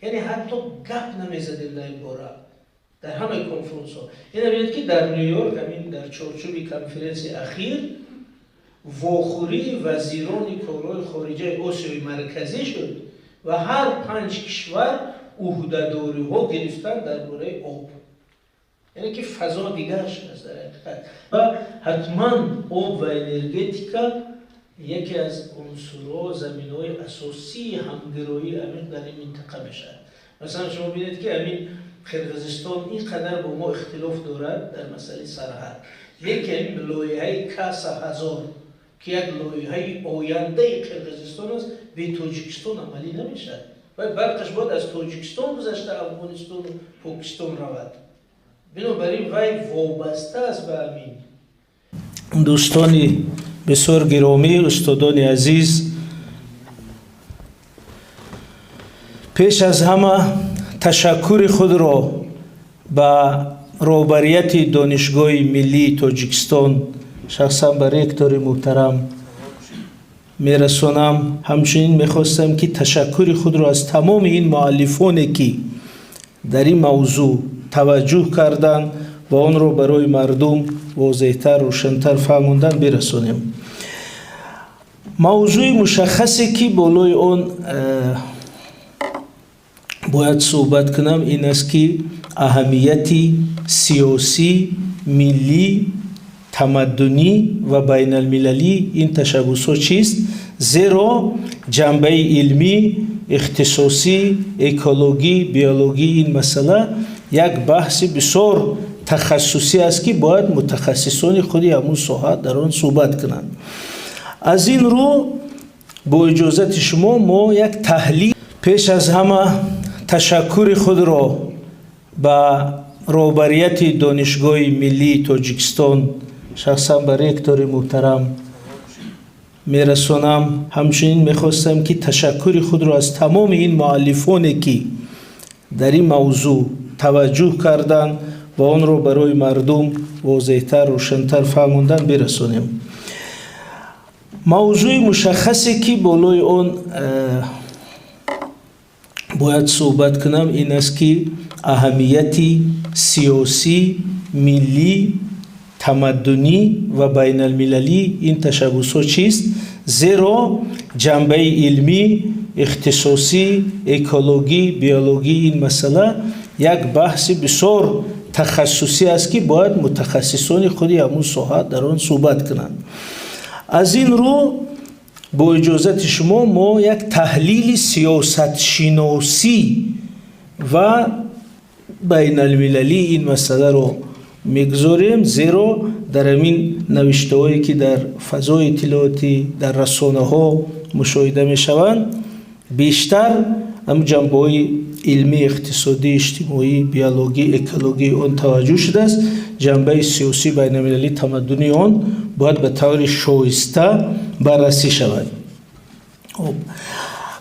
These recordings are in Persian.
یعنی حتی گپ نمیزدیم در این باره در همه کنفرانس ها. این ببینید که در نیویورک همین در چارچوب کنفرانس اخیر واخوری وزیران کارهای خارجه آسیای مرکزی شد و هر 5 کشور عهده‌داری ها گرفتن درباره آب. یعنی که فضا دیگر شد از در حقیقت و حتما آب و انرژتیکا یکی از عنصرها زمینه‌های اساسی همگرایی عمیق در این منطقه میشه. مثلا شما ببینید که همین قرقیزستان اینقدر با ما اختلاف دارد در مسئله سرحد، یکی این لایحه کاس هزار که یک لایحه آینده قرقیزستان است به تاجیکستان عملی نمیشه و برقش باید از تاجیکستان گذشته افغانستان و پاکستان رود. بنابراین وی وابسته است به همین. دوستانی بسیار گرامی، استادان عزیز، پیش از همه تشکر خود را به رهبریت دانشگاه ملی تاجیکستان شخصا به رکتور محترم میرسانم. همچنین میخواستم که تشکر خود را از تمام این مؤلفانی که در این موضوع توجه کردند و آن را برای مردم واضح‌تر روشن‌تر فهماندن برسانیم. موضوع مشخصی که بالای آن باید صحبت کنم این است که اهمیت سیاسی، ملی، تمدنی و بین المللی این تشبسات چیست؟ زیرا جنبه علمی، اختصاصی، اکولوژی، بیولوژی این مسئله یک بحث بسیار تخصصی است که باید متخصصان خودی همون ساحه در آن صحبت کنند. از این رو با اجازت شما ما یک تحلیل. پیش از همه تشکر خود را به رهبریت دانشگاه ملی تاجیکستان شخصا به رکتور محترم میرسانم. همچنین میخواستم که تشکر خود را از تمام این مؤلفانی که در این موضوع توجه کردند و آن را برای مردم واضح‌تر روشن‌تر فهماندن برسانیم. موضوع مشخصی که بالای آن باید صحبت کنم این است که اهمیت سیاسی، ملی، تمدنی و بین المللی این تشبسات چیست؟ زیرا جنبه علمی، اختصاصی، اکولوژی، بیولوژی این مسئله یک بحث بسیار تخصصی است که باید متخصصان خودی همون ساحه در آن صحبت کنند. از این رو با اجازت شما ما یک تحلیل سیاست شناسی و بین المللی این مسئله رو میگذاریم، زیرا در همین نوشته هایی که در فضای اطلاعاتی در رسانه ها مشاهده می شوند بیشتر هم جنبه های علمی، اقتصادی، اجتماعی، بیولوژی، اکولوژی آن توجه شده است. جنبه سیاسی بین المللی تمدنی آن باید به طور شایسته بررسی شود.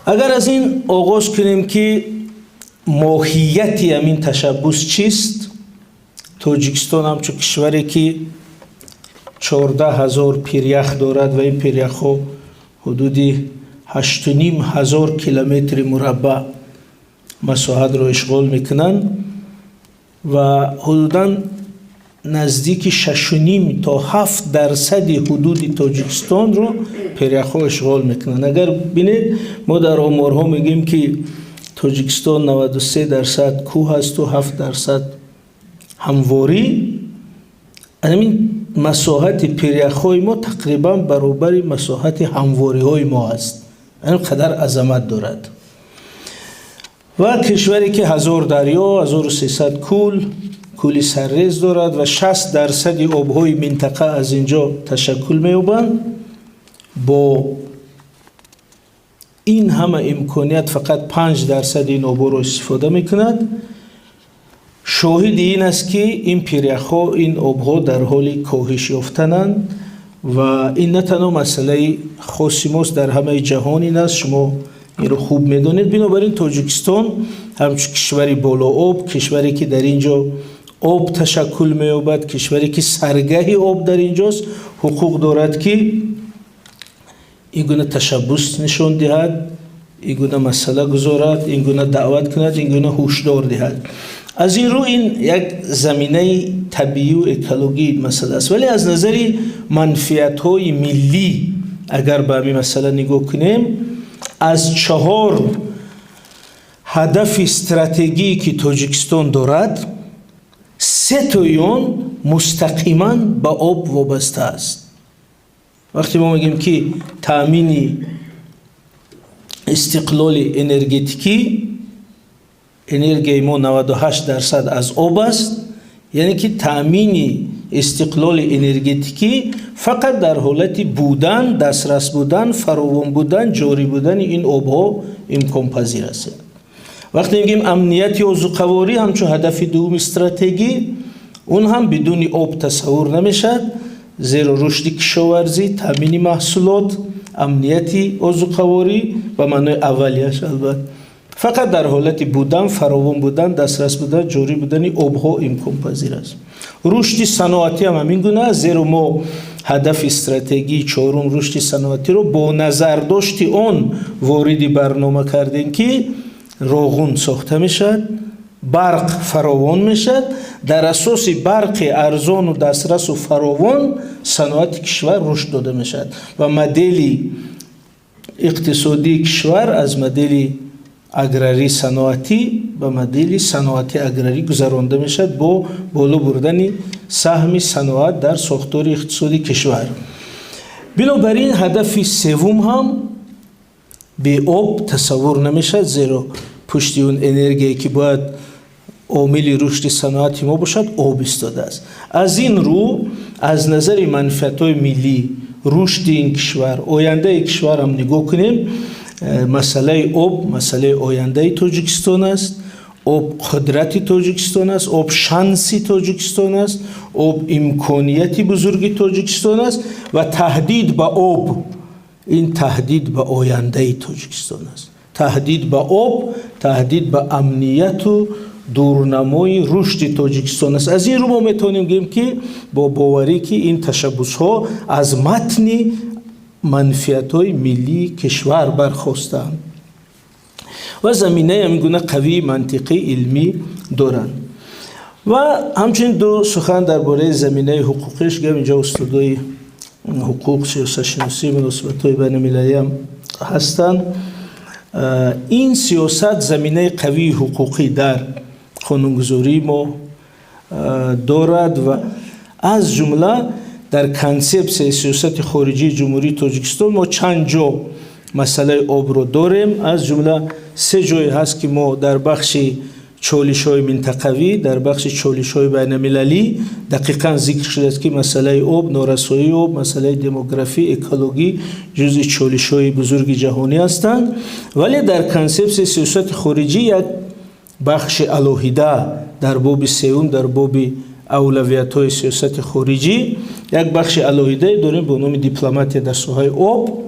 اگر از این آغاز کنیم که ماهیت همین تشبس چیست؟ تاجیکستان همچون کشوری که 14,000 پیریخ دارد و این پیریخ ها حدودی 8,500 کیلومتر مربع مساحت را اشغال میکنند و حدوداً نزدیک 6.5 تا 7% حدود تاجیکستان رو پیریخ ها اشغال میکنند. اگر بینید ما در آمارها میگیم که تاجیکستان 93% کوه است و 7% همواری. همین مساحت پیریخ های ما تقریبا برابر مساحت همواری های ما است. اینقدر عظمت دارد و کشوری که 1000 دریا، 1300 کولی سرریز دارد و 60% آبهای منطقه از اینجا تشکل می‌یابند. با این همه امکانیت فقط 5% این آبها را استفاده می‌کند. شاهد این است که این پیریخ‌ها، این آبها در حال کاهش یافتنند و این نه تنها مسئله خاصی ماست، در همه جهان این است. شما این رو خوب می‌دانید. بنابراین تاجیکستان همچون کشوری بالا آب، کشوری که در اینجا آب تشکل می‌یابد، کشوری که سرگاه آب در اینجاست، حقوق دارد که این گونه تشبس نشان دهد این گونه مسئله گذارد، این گونه دعوت کند، این گونه هشدار دهد. از این رو این یک زمینه طبیعی و اکولوژی مسئله است. ولی از نظر منفعت‌های ملی اگر به این مسئله نگاه کنیم، از 4 هدف استراتژی که تاجیکستان دارد 3 تایون مستقیما به آب وابسته است. وقتی ما میگیم که تامین استقلال انرژتیکی، انرژی ما 98% از آب است، یعنی که تامین استقلال انرژتیکی فقط در حالت بودن، دسترس بودن، فراوان بودن، جاری بودن این آبها امکان پذیر است. وقتی میگیم امنیت یا زوقواری همچون هدف دوم استراتژی، اون هم بدون آب تصور نمیشد، زیرا رشد کشاورزی، تامین محصولات، امنیتی و زوقواری به معنای اولیش البته فقط در حالت بودن، فراوان بودن، دسترس بودن، جاری بودن آبها امکان پذیر است. رشد صنعتی هم همین گونه است، زیرا ما هدف استراتژی 4 رشد صنعتی رو با نظر داشت آن وارد برنامه کردیم که روغن ساخته میشد، برق فراوان میشد، در اساس برق ارزان و دسترس و فراوان صنعت کشور رشد داده میشد و مدل اقتصادی کشور از مدل اگراری صنعتی به مدل صنعتی اگراری گذرانده میشد با بالا بردن سهم صنعت در ساختار اقتصادی کشور. بنابراین هدف سوم هم به آب تصور نمیشد، زیرا پشت اون انرژی که باید عامل رشد صنعتی ما باشد آب ایستاده است. از این رو از نظر منفعت‌های ملی، رشد این کشور، آینده کشور هم نگاه کنیم، مسئله آب مسئله آینده تاجیکستان است، آب قدرت تاجیکستان است، آب شانسی تاجیکستان است، آب امکانیتی بزرگی تاجیکستان است و تهدید به آب، این تهدید به آینده تاجیکستان است. تهدید به آب، تهدید به امنیت و دورنمای رشد تاجیکستان است. از این رو ما میتونیم بگیم که با باوری که این تشبس ها از متن منفعت های ملی کشور برخواستند و زمینه همینگونه قوی منطقی علمی دارند. و همچنین دو سخن درباره زمینه حقوقیش گفتم. اینجا استادای حقوق، سیاست شناسی، مناسبات های بین المللی هم هستند. این سیاست زمینه قوی حقوقی در قانونگذاری ما دارد و از جمله در کانسپت سیاست خارجی جمهوری تاجیکستان ما چند جا مسئله آب رو داریم. از جمله 3 جای هست که ما در بخش چالش‌های منطقوی، در بخش چالش‌های بین‌المللی دقیقاً ذکر شده است که مسئله آب، نارسایی آب، مسئله دموگرافی، اکولوژی جزء چالش‌های بزرگ جهانی هستند. ولی در کانسپت سیاست خارجی یک بخش علاهیده در باب سوم، در باب اولویت‌های سیاست خارجی یک بخش علاهیده داریم به نام دیپلماتی در ساحه آب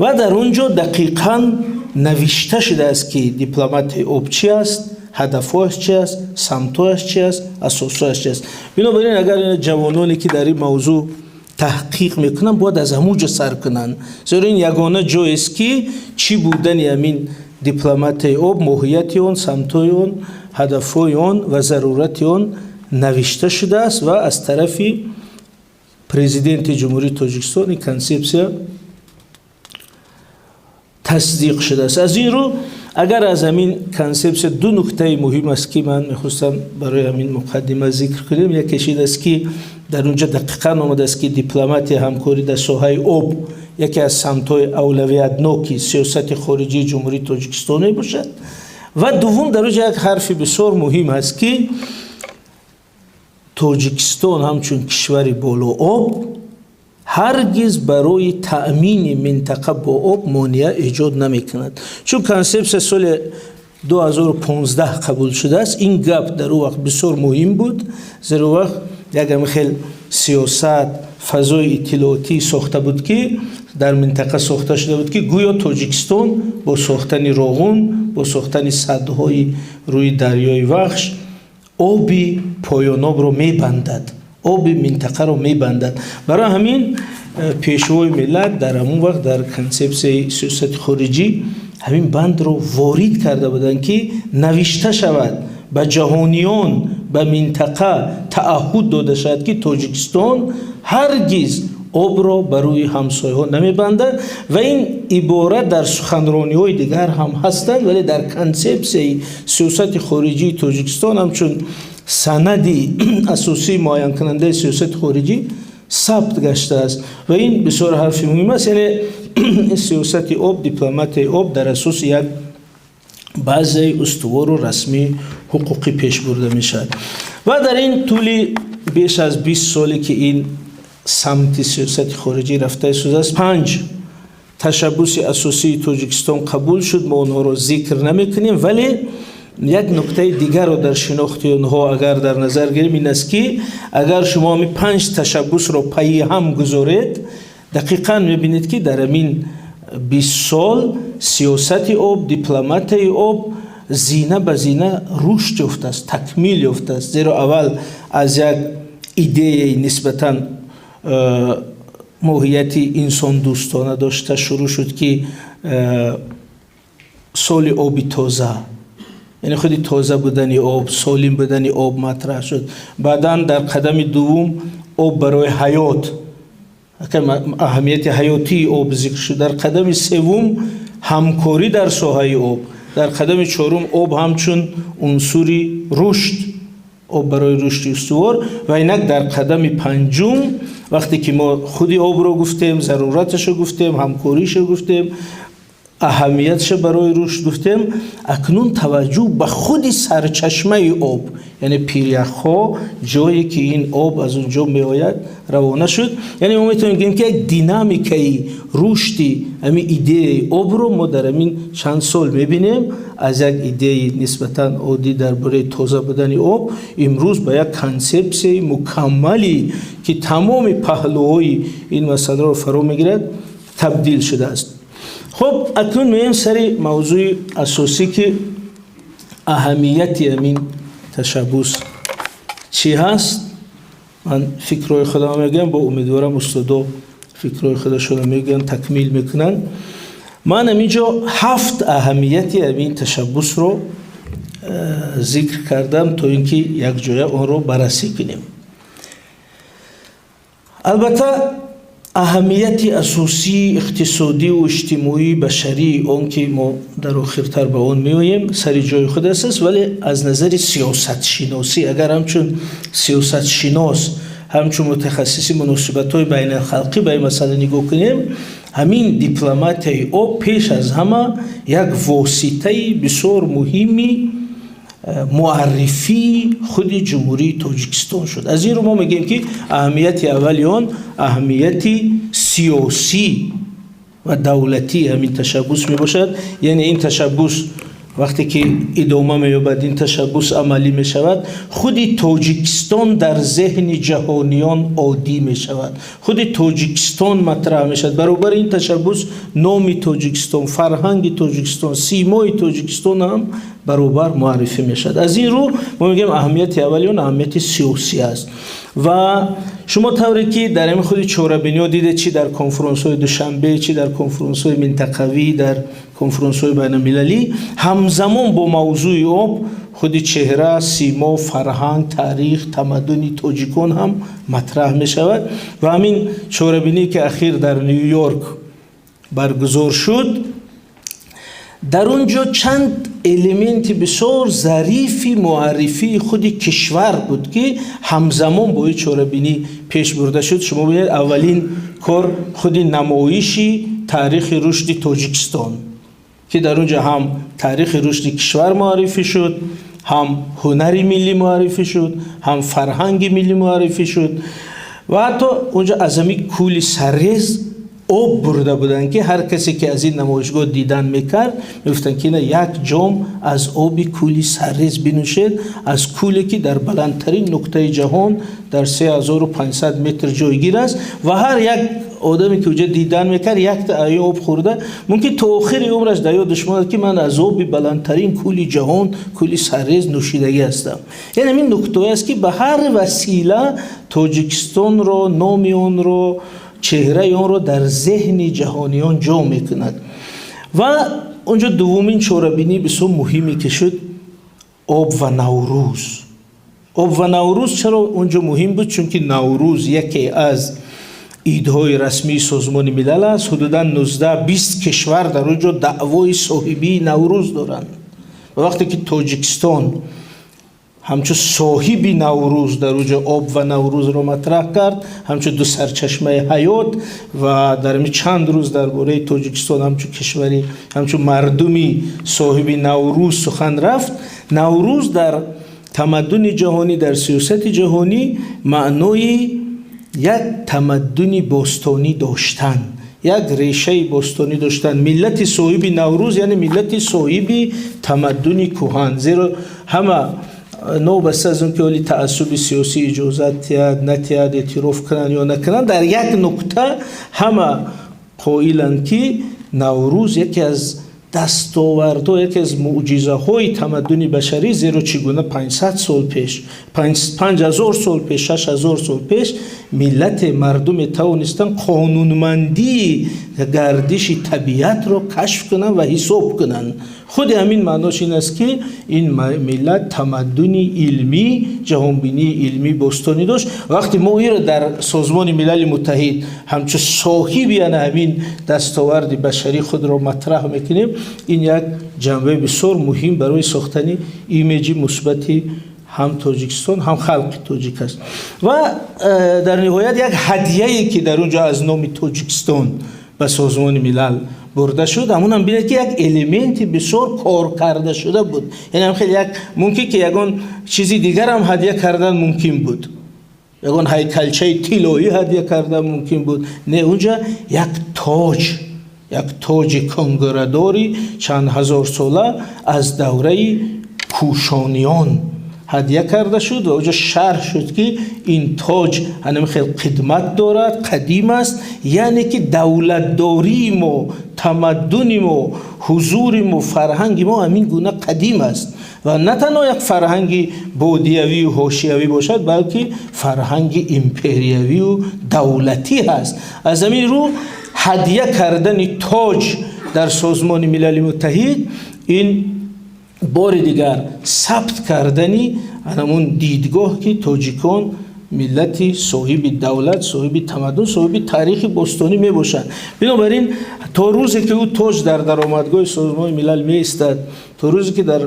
و در اونجا دقیقاً نوشته شده است که دیپلمات آب چی است، هدفش چی است، سمتش چی است، اساسش چی است. بنابراین اگر جوانانی که در این موضوع تحقیق میکنن باید از همونجا سر کنن، زیرا این یگانه جایی است که چی بودن همین دیپلمات آب، ماهیت اون، سمتای اون، هدفهای اون و ضرورت اون نوشته شده است و از طرف پرزیدنت جمهوری تاجیکستان این کانسپسیا تصدیق شده است. از این رو اگر از همین کانسپت 2 نکته مهم است که من میخواستم برای همین مقدمه ذکر کنم. یکیش این است که در اونجا دقیقاً آمده است که دیپلماتی همکاری در ساحه آب یکی از سمت‌های اولویت‌ناک سیاست خارجی جمهوری تاجیکستان باشد و دوم در اونجا یک حرف بسیار مهم است که تاجیکستان همچون کشوری بالا آب هرگز برای تأمین منطقه با آب مانع ایجاد نمی‌کند. چون کانسپت سال 2015 قبول شده است. این گپ در اون وقت بسیار مهم بود، زیرا وقت یک خیلی سیاست فضای اطلاعاتی ساخته بود که در منطقه ساخته شده بود که گویا تاجیکستان با ساختن روغن، با ساختن سدهای روی دریای وخش آبی پایان آب رو میبندد، آب منطقه رو میبندد. برای همین پیشوای ملت در همون وقت در کانسپت سیاست خارجی همین بند رو وارد کرده بودند که نوشته شود به جهانیان، به منطقه تعهد داده شد که تاجیکستان هرگز آب را بروی همسایه ها نمیبندد و این عبارت در سخنرانی های دیگر هم هستند، ولی در کنسپسی سیاست خارجی تاجیکستان همچون سندی اساسی معین کننده سیاست خارجی ثبت گشته است و این بسیار حرف مهم است. یعنی سیاست آب، دیپلمات آب در اساس یک بعضی استوار و رسمی حقوقی پیش برده می شد و در این طول بیش از 20 سالی که این سمت سیاست خارجی رفته است 5 تشبس اساسی تاجیکستان قبول شد. ما اونها رو ذکر نمی کنیم، ولی یک نکته دیگر رو در شناخت اونها اگر در نظر گیریم این است که اگر شما می 5 تشبس رو پی هم گذارید، دقیقاً می بینید که در این 20 سال سیاست آب، دیپلمات آب زینه به زینه رشد یافته است، تکمیل یافته است. زیرا اول از یک ایده نسبتاً ماهیت انسان دوستانه داشته شروع شد که سال آبی تازه، یعنی خودی تازه بودن آب، سالم بودن آب مطرح شد. بعداً در قدم دوم آب برای حیات، اهمیت حیاتی آب ذکر شد. در قدم سوم همکاری در ساحه آب. در قدم چهارم آب همچون عنصری رشد، آب برای رشد استوار. و اینک در قدم پنجم وقتی که ما خودی آب رو گفتیم، ضرورتش رو گفتیم، همکاریش رو گفتیم، اهمیتش برای رشد گفتیم، اکنون توجه به خود سرچشمه آب، یعنی پیریخ‌ها، جایی که این آب از اونجا می آید روانه شد. یعنی ما میتونیم بگیم که یک دینامیکای رشدی همین ایده آب رو ما در همین چند سال میبینیم. از یک ایده نسبتاً عادی درباره تازه بودن آب امروز به یک کانسپت مکملی که تمام پهلوهای این مسئله رو فرا میگیرد تبدیل شده است. خب اکنون میایم سر موضوع اساسی که اهمیت همین تشبس چی هست. من فکرهای خودم میگم، با امیدوارم استادا فکرهای خودشون میگن تکمیل میکنن. من همینجا 7 اهمیت همین تشبس رو ذکر کردم تا اینکه یک جای اون رو بررسی کنیم. البته اهمیت اساسی اقتصادی و اجتماعی بشری اون که ما در آخرتر به اون میاییم سر جای خود است، ولی از نظر سیاست شناسی اگر همچون سیاست شناس، همچون متخصصی مناسبت‌های بین الخلقی به این مسئله نگاه کنیم، همین دیپلمات آب پیش از همه یک واسطه بسیار مهمی معرفی خود جمهوری تاجیکستان شد. از این رو ما میگیم که اهمیت اولی آن اهمیت سیاسی و دولتی همین تشبس می باشد. یعنی این تشبس وقتی که ادامه می‌یابد، این تشبس عملی می شود، خود تاجیکستان در ذهن جهانیان عادی می شود، خود تاجیکستان مطرح می شود. برابر این تشبس نام تاجیکستان، فرهنگ تاجیکستان، سیمای تاجیکستان هم برابر معرفی می شود. از این رو ما میگیم اهمیت اولی اون اهمیت سیاسی است. و شما طوری که در این خود چهاربینی ها دیده، چی در کنفرانس های دوشنبه، چی در کنفرانس های منطقوی، در کنفرانس های بین المللی، همزمان با موضوع آب خود چهره، سیما، فرهنگ، تاریخ، تمدن تاجیکان هم مطرح می شود. و همین چهاربینی که اخیر در نیویورک برگزار شد، در اونجا چند الیمنت بسیار ظریفی معرفی خود کشور بود که همزمان با این چهاربینی پیش برده شد. شما ببینید اولین کار خود نمایشی تاریخ رشد تاجیکستان که در اونجا هم تاریخ رشد کشور معرفی شد، هم هنر ملی معرفی شد، هم فرهنگ ملی معرفی شد. و حتی اونجا از همین کولی سرریز آب برده بودن که هر کسی که از این نمایشگاه دیدن میکرد میگفتن که نه، یک جام از آب کولی سرریز بنوشید، از کولی که در بلندترین نقطه جهان در 3500 متر جایگیر است و هر یک آدمی که اونجا دیدن میکرد یک تا آب خورده، ممکن تا آخر عمرش در یادش ماند که من از آب بلندترین کولی جهان، کولی سرریز نوشیدگی هستم. یعنی این نکته است که به هر وسیله تاجیکستان رو، نام آن رو، چهره آن رو در ذهن جهانیان جا میکند. و اونجا دومین چورابینی بسیار مهمی که شد آب و نوروز. آب و نوروز چرا اونجا مهم بود؟ چون که نوروز یکی از عیدهای رسمی سازمان ملل است. حدوداً 19-20 کشور در اونجا دعوای صاحبی نوروز دارند. و وقتی که تاجیکستان همچون صاحبی نوروز در اونجا آب و نوروز رو مطرح کرد، همچون دو سرچشمه حیات، و در می چند روز درباره تاجیکستان همچون کشوری، همچون مردمی صاحبی نوروز سخن رفت. نوروز در تمدن جهانی، در سیاست جهانی معنای یک تمدن باستانی داشتن، یک ریشه باستانی داشتن. ملت صاحب نوروز یعنی ملت صاحب تمدن کهن، زیرا همه نو بس از اون که ولی تعصب سیاسی اجازت تیاد نتیاد اعتراف کنن یا نکنن، در یک نکته همه قائلند که نوروز یکی از دستاوردها، یکی از معجزه های تمدن بشری، زیرا چگونه 500 سال پیش، 5000 سال پیش، 6000 سال پیش ملت مردم توانستن قانونمندی گردش طبیعت را کشف کنن و حساب کنن. خود همین معناش این است که این ملت تمدن علمی، جهانبینی علمی باستانی داشت. وقتی ما این را در سازمان ملل متحد همچون صاحبی همین دستاورد بشری خود را مطرح میکنیم، این یک جنبه بسیار مهم برای ساختن ایمیج مثبتی هم تاجیکستان هم خلق تاجیک است. و در نهایت یک هدیه‌ای که در اونجا از نام تاجیکستان به سازمان ملل برده شد، همون هم بینید که یک الیمنتی بسیار کار کرده شده بود. یعنی هم خیلی یک ممکن که یگان چیزی دیگر هم هدیه کردن ممکن بود، یگان هیکلچه طلایی هدیه کردن ممکن بود. نه، اونجا یک تاج کنگره‌داری چند هزار ساله از دوره کوشانیان هدیه کرده شد و اونجا شرح شد که این تاج هنم خیلی قدمت دارد، قدیم است، یعنی که دولتداریم و تمدنیم و حضوریم و فرهنگیم و همین گونه قدیم است و نه تنها یک فرهنگ بودیوی و حاشیوی باشد، بلکه فرهنگ امپریوی و دولتی هست. از همین رو هدیه کردن تاج در سازمان ملل متحد این بار دیگر ثبت کردنی همون دیدگاه که تاجیکان ملتی صاحب دولت، صاحب تمدن، صاحب تاریخ باستانی می باشند. بنابراین تا روزی که او تاج در درآمدگاه سازمان ملل می ایستد، تا روزی که در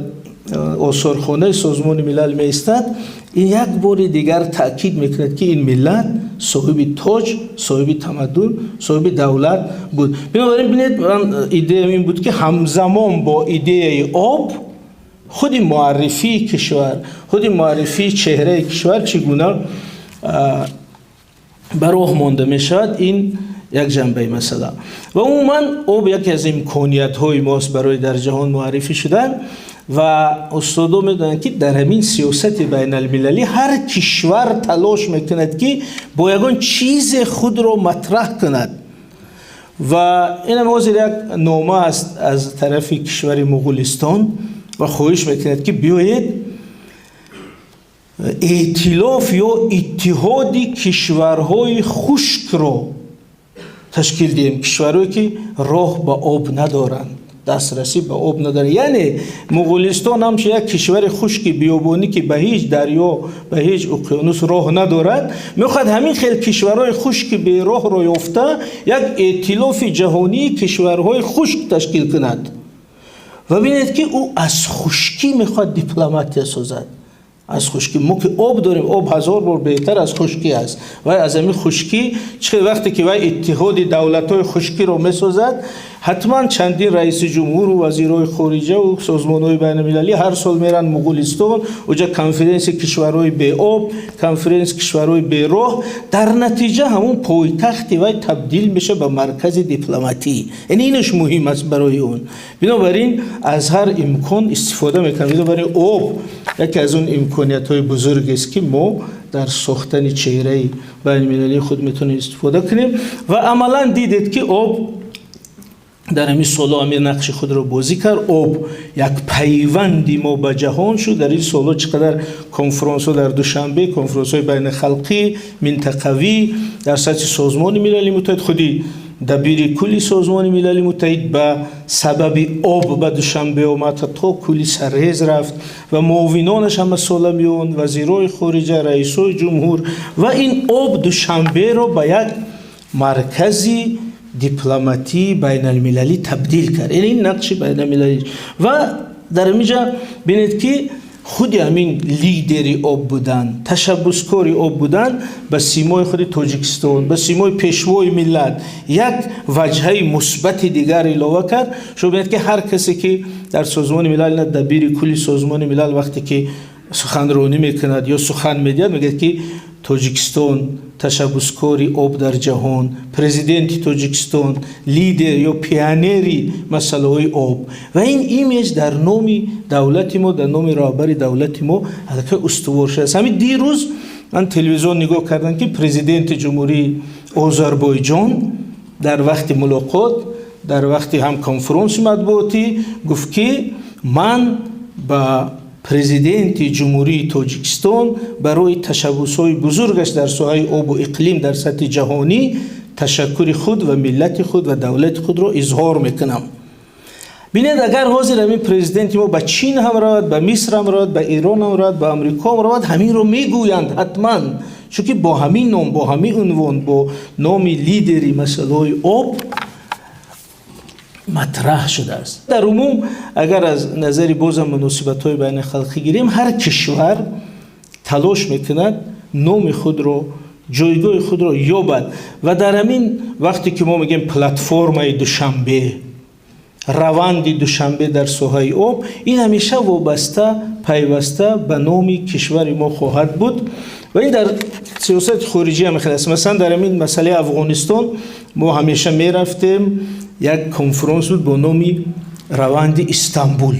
آثارخانه سازمان ملل می ایستد، این یک بار دیگر تاکید میکند که این ملت صاحب تاج، صاحب تمدن، صاحب دولت بود. بنابراین ببینید، من ایده این بود که همزمان با ایده آب خود معرفی کشور، خود معرفی چهره کشور چگونه به راه مانده می شود، این یک جنبه مسئله. و عموما آب یکی از امکانیت های ماست برای در جهان معرفی شدن و استادا میدونن که در همین سیاست بین المللی هر کشور تلاش میکند که با یگان چیز خود را مطرح کند و این هم حاضر یک نامه است از طرف کشور مغولستان و خواهش میکند که بیایید ائتلاف یا اتحاد کشورهای خشک را تشکیل دهیم، کشورهایی که راه به آب ندارند، دسترسی به آب ندارند. یعنی مغولستان هم یک کشور خشک بیابانی که به هیچ دریا، به هیچ اقیانوس راه ندارد، میخواد همین خیلی کشورهای خشک به راه را یافته یک ائتلاف جهانی کشورهای خشک تشکیل کند و ببینید که او از خشکی میخواد دیپلماتی سازد. از خشکی ما که آب داریم، آب 1000 بار بهتر از خشکی است و از همین خشکی چه وقتی که وای اتحاد دولت‌های خشکی رو میسازد، حتما چندین رئیس جمهور و وزیرای خارجه و سازمان‌های بین‌المللی هر سال میرن مغولستان، اونجا کنفرانس کشورهای به آب، کنفرانس کشورهای به راه، در نتیجه همون پایتخت وای تبدیل میشه به مرکز دیپلماتی. یعنی اینش مهم است برای اون. بنابراین از هر امکان استفاده میکنیم. بنابراین آب یکی از اون امکانیت‌های بزرگ است که ما در ساختن چهره بین‌المللی خود میتونیم استفاده کنیم و عملاً دیدید که آب در همین سالا همین نقش خود را بازی کرد. آب یک پیوندی ما به جهان شد. در این سالا چقدر کنفرانس ها در دوشنبه، کنفرانس های بین خلقی، منطقوی در سطح سازمان ملل متحد، خودی دبیر کلی سازمان ملل متحد به سبب آب به دوشنبه آمد تا کلی سرریز رفت و معاونانش هم سالمیون، وزیرای خارجه، رئیسای جمهور و این آب دوشنبه رو به یک مرکزی دیپلماتی بین المللی تبدیل کرد. این نقش بین المللی و در اینجا بینید که خود همین لیدری آب بودن، تشبسکاری آب بودن به سیمای خود تاجیکستان، به سیمای پیشوای ملت یک وجهه مثبت دیگر علاوه کرد. شما ببینید که هر کسی که در سازمان ملل، نه دبیر کلی سازمان ملل وقتی که سخنرانی میکند یا سخن میگوید میگه که تاجیکستان تشبسکاری آب در جهان، پرزیدنت تاجیکستان لیدر یا پیانری مسئله های آب و این ایمیج در نام دولت ما، در نام رهبر دولت ما حقیقت استوار شده. همین دیروز من تلویزیون نگاه کردم که پرزیدنت جمهوری آذربایجان در وقت ملاقات، در وقت هم کنفرانس مطبوعاتی گفت که من با پرزیدنت جمهوری تاجیکستان برای تشبس‌های بزرگش در ساحه آب و اقلیم در سطح جهانی تشکر خود و ملت خود و دولت خود را اظهار میکنم. بینید اگر حاضر همین پرزیدنت ما به چین هم رود، به مصر هم رود، به ایران هم رود، به امریکا هم رود، همین رو میگویند حتما، چون که با همین نام، با همین عنوان، با نام لیدری مسئله آب مطرح شده است. در عموم اگر از نظر بازم مناسبت‌های بین خلقی گیریم، هر کشور تلاش میکند نام خود را، جایگاه خود را یابد و در همین وقتی که ما میگیم پلتفرم دوشنبه، روند دوشنبه در ساحه آب، این همیشه وابسته، پیوسته به نام کشور ما خواهد بود و این در سیاست خارجی هم خیلی است. مثلا در همین مسئله افغانستان ما همیشه میرفتیم، یک کنفرانس بود با نام روند استانبول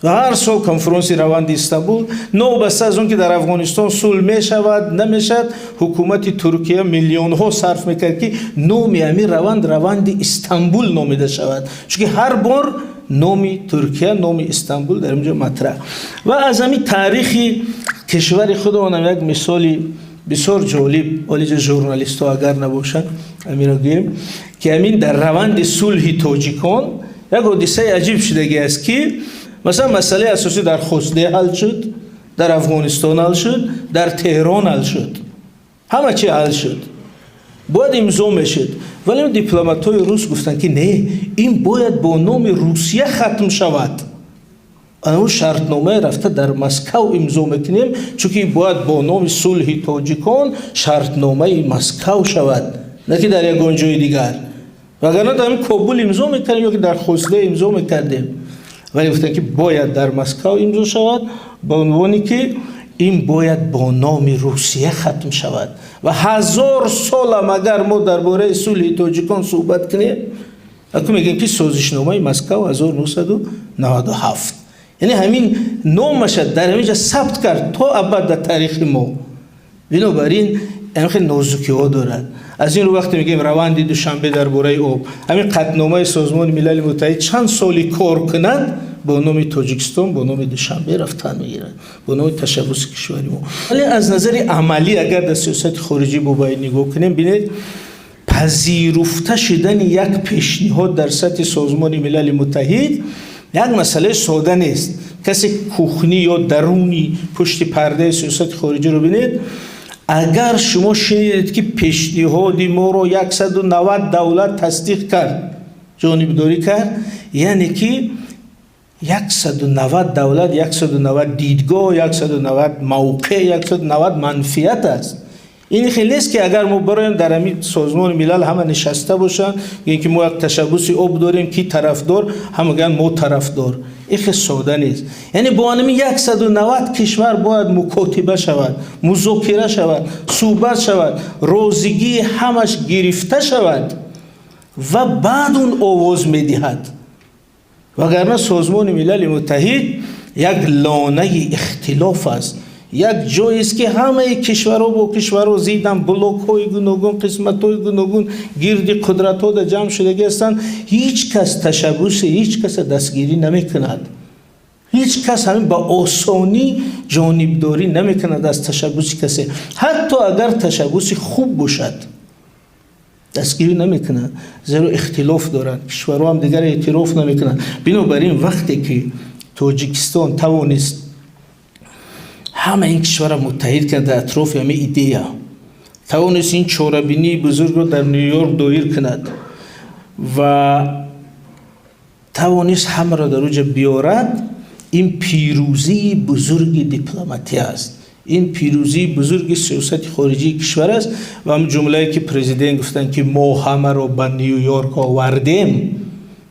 و هر سال کنفرانس روند استانبول نوبسته از اون که در افغانستان صلح می شود نمیشد، حکومت ترکیه میلیون ها صرف میکرد که نام همین روند استانبول نامیده شود، چون هر بار نام ترکیه، نام استانبول در اینجا مطرح. و از همین تاریخی کشور خودمون یک مثالی بسیار جالب، ولی ژورنالیست ها اگر نباشند همین را گویم که همین در روند صلح تاجیکان یک حادثه عجیب شدگی است که مثلا مسئله اساسی در خوزده حل شد، در افغانستان حل شد، در تهران حل شد، همه چی حل شد، باید امضا میشد، ولی اون دیپلمات‌های روس گفتن که نه، این باید با نام روسیه ختم شود. اون شرطنامه رفته در مسکو امضا میکنیم، چون که باید با نام صلح تاجیکان شرطنامه مسکو شود، نه که در یک جای دیگر. وگرنه در همین کابل امضا میکنیم یا که در خوزده امضا میکردیم، ولی گفتن که باید در مسکو امضا شود با عنوانی که این باید با نام روسیه ختم شود. و 1000 سال هم اگر ما درباره صلح تاجیکان صحبت کنیم، اکنون میگیم که سازشنامه مسکو 1997، یعنی همین نامش در همینجا ثبت کرد تا ابد در تاریخ ما. بنابراین این خیلی نازکی ها دارد. از این رو وقتی میگیم روند دوشنبه درباره آب، همین قطعنامه سازمان ملل متحد چند سالی کار کنند، با نام تاجیکستان، با نام دوشنبه رفتن میگیرند، با نام تشبس کشوری ما. ولی از نظر عملی اگر در سیاست خارجی باید نگاه کنیم، ببینید پذیرفته شدن یک پیشنهاد در سطح سازمان ملل متحد یک مسئله ساده نیست. کسی کوخنی یا درونی پشت پرده سیاست خارجی رو ببینید، اگر شما شنیدید که پیشنهاد ما رو 190 دولت تصدیق کرد، جانبداری کرد، یعنی که 190 دولت، 190 دیدگاه، 190 موقع، 190 منفیت است. این خیلی نیست که اگر ما برایم در همین سازمان ملل همه نشسته باشن، یعنی که ما یک تشبس آب داریم کی طرفدار، همه میگن ما طرفدار. این خیلی ساده نیست. یعنی با همین 190 کشور باید مکاتبه شود، مذاکره شود، صحبت شود، روزگی همش گرفته شود و بعد اون آواز میدهد. وگرنه سازمان ملل متحد یک لانه اختلاف است، یک جایی است که همه کشورها با کشورها زیدن، بلوک های گوناگون، قسمت های گوناگون گرد قدرت ها در جمع شدگی هستند. هیچ کس تشبس هیچ کس دستگیری نمی کند، هیچ کس همین با آسانی جانبداری نمی کند از تشبس کسی، حتی اگر تشبس خوب باشد. دستگیری نمیکنن، زیرا اختلاف دارن، کشورها هم دیگر اعتراف نمیکنن. بنابراین وقتی که تاجیکستان توانست همه این کشورها متحد کند در اطراف همه ایده، توانست این چهاربینی بزرگ رو در نیویورک دایر کند و توانست همه را در اوج بیارد، این پیروزی بزرگ دیپلماتی است، این پیروزی بزرگ سیاست خارجی کشور است. و هم جمله‌ای که پرزیدنت گفتن که ما همه را به نیویورک آوردیم،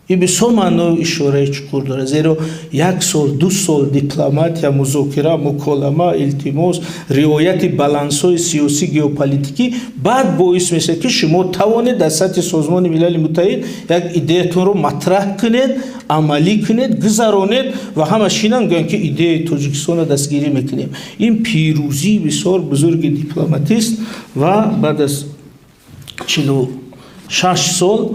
این بسیار معنای اشاره چقدر داره، زیرا 1 سال 2 سال دیپلمات یا مذاکره، مکالمه، التماس، رعایت بالانس‌های سیاسی ژئوپلیتیکی بعد باعث میشه که شما توانید در سطح سازمان ملل متحد یک ایدهتون رو مطرح کنید، عملی کنید، گذرانید و همه شینن که ایده تاجیکستان رو دستگیری میکنیم. این پیروزی بسیار بزرگ دیپلماتی است و بعد از 46 سال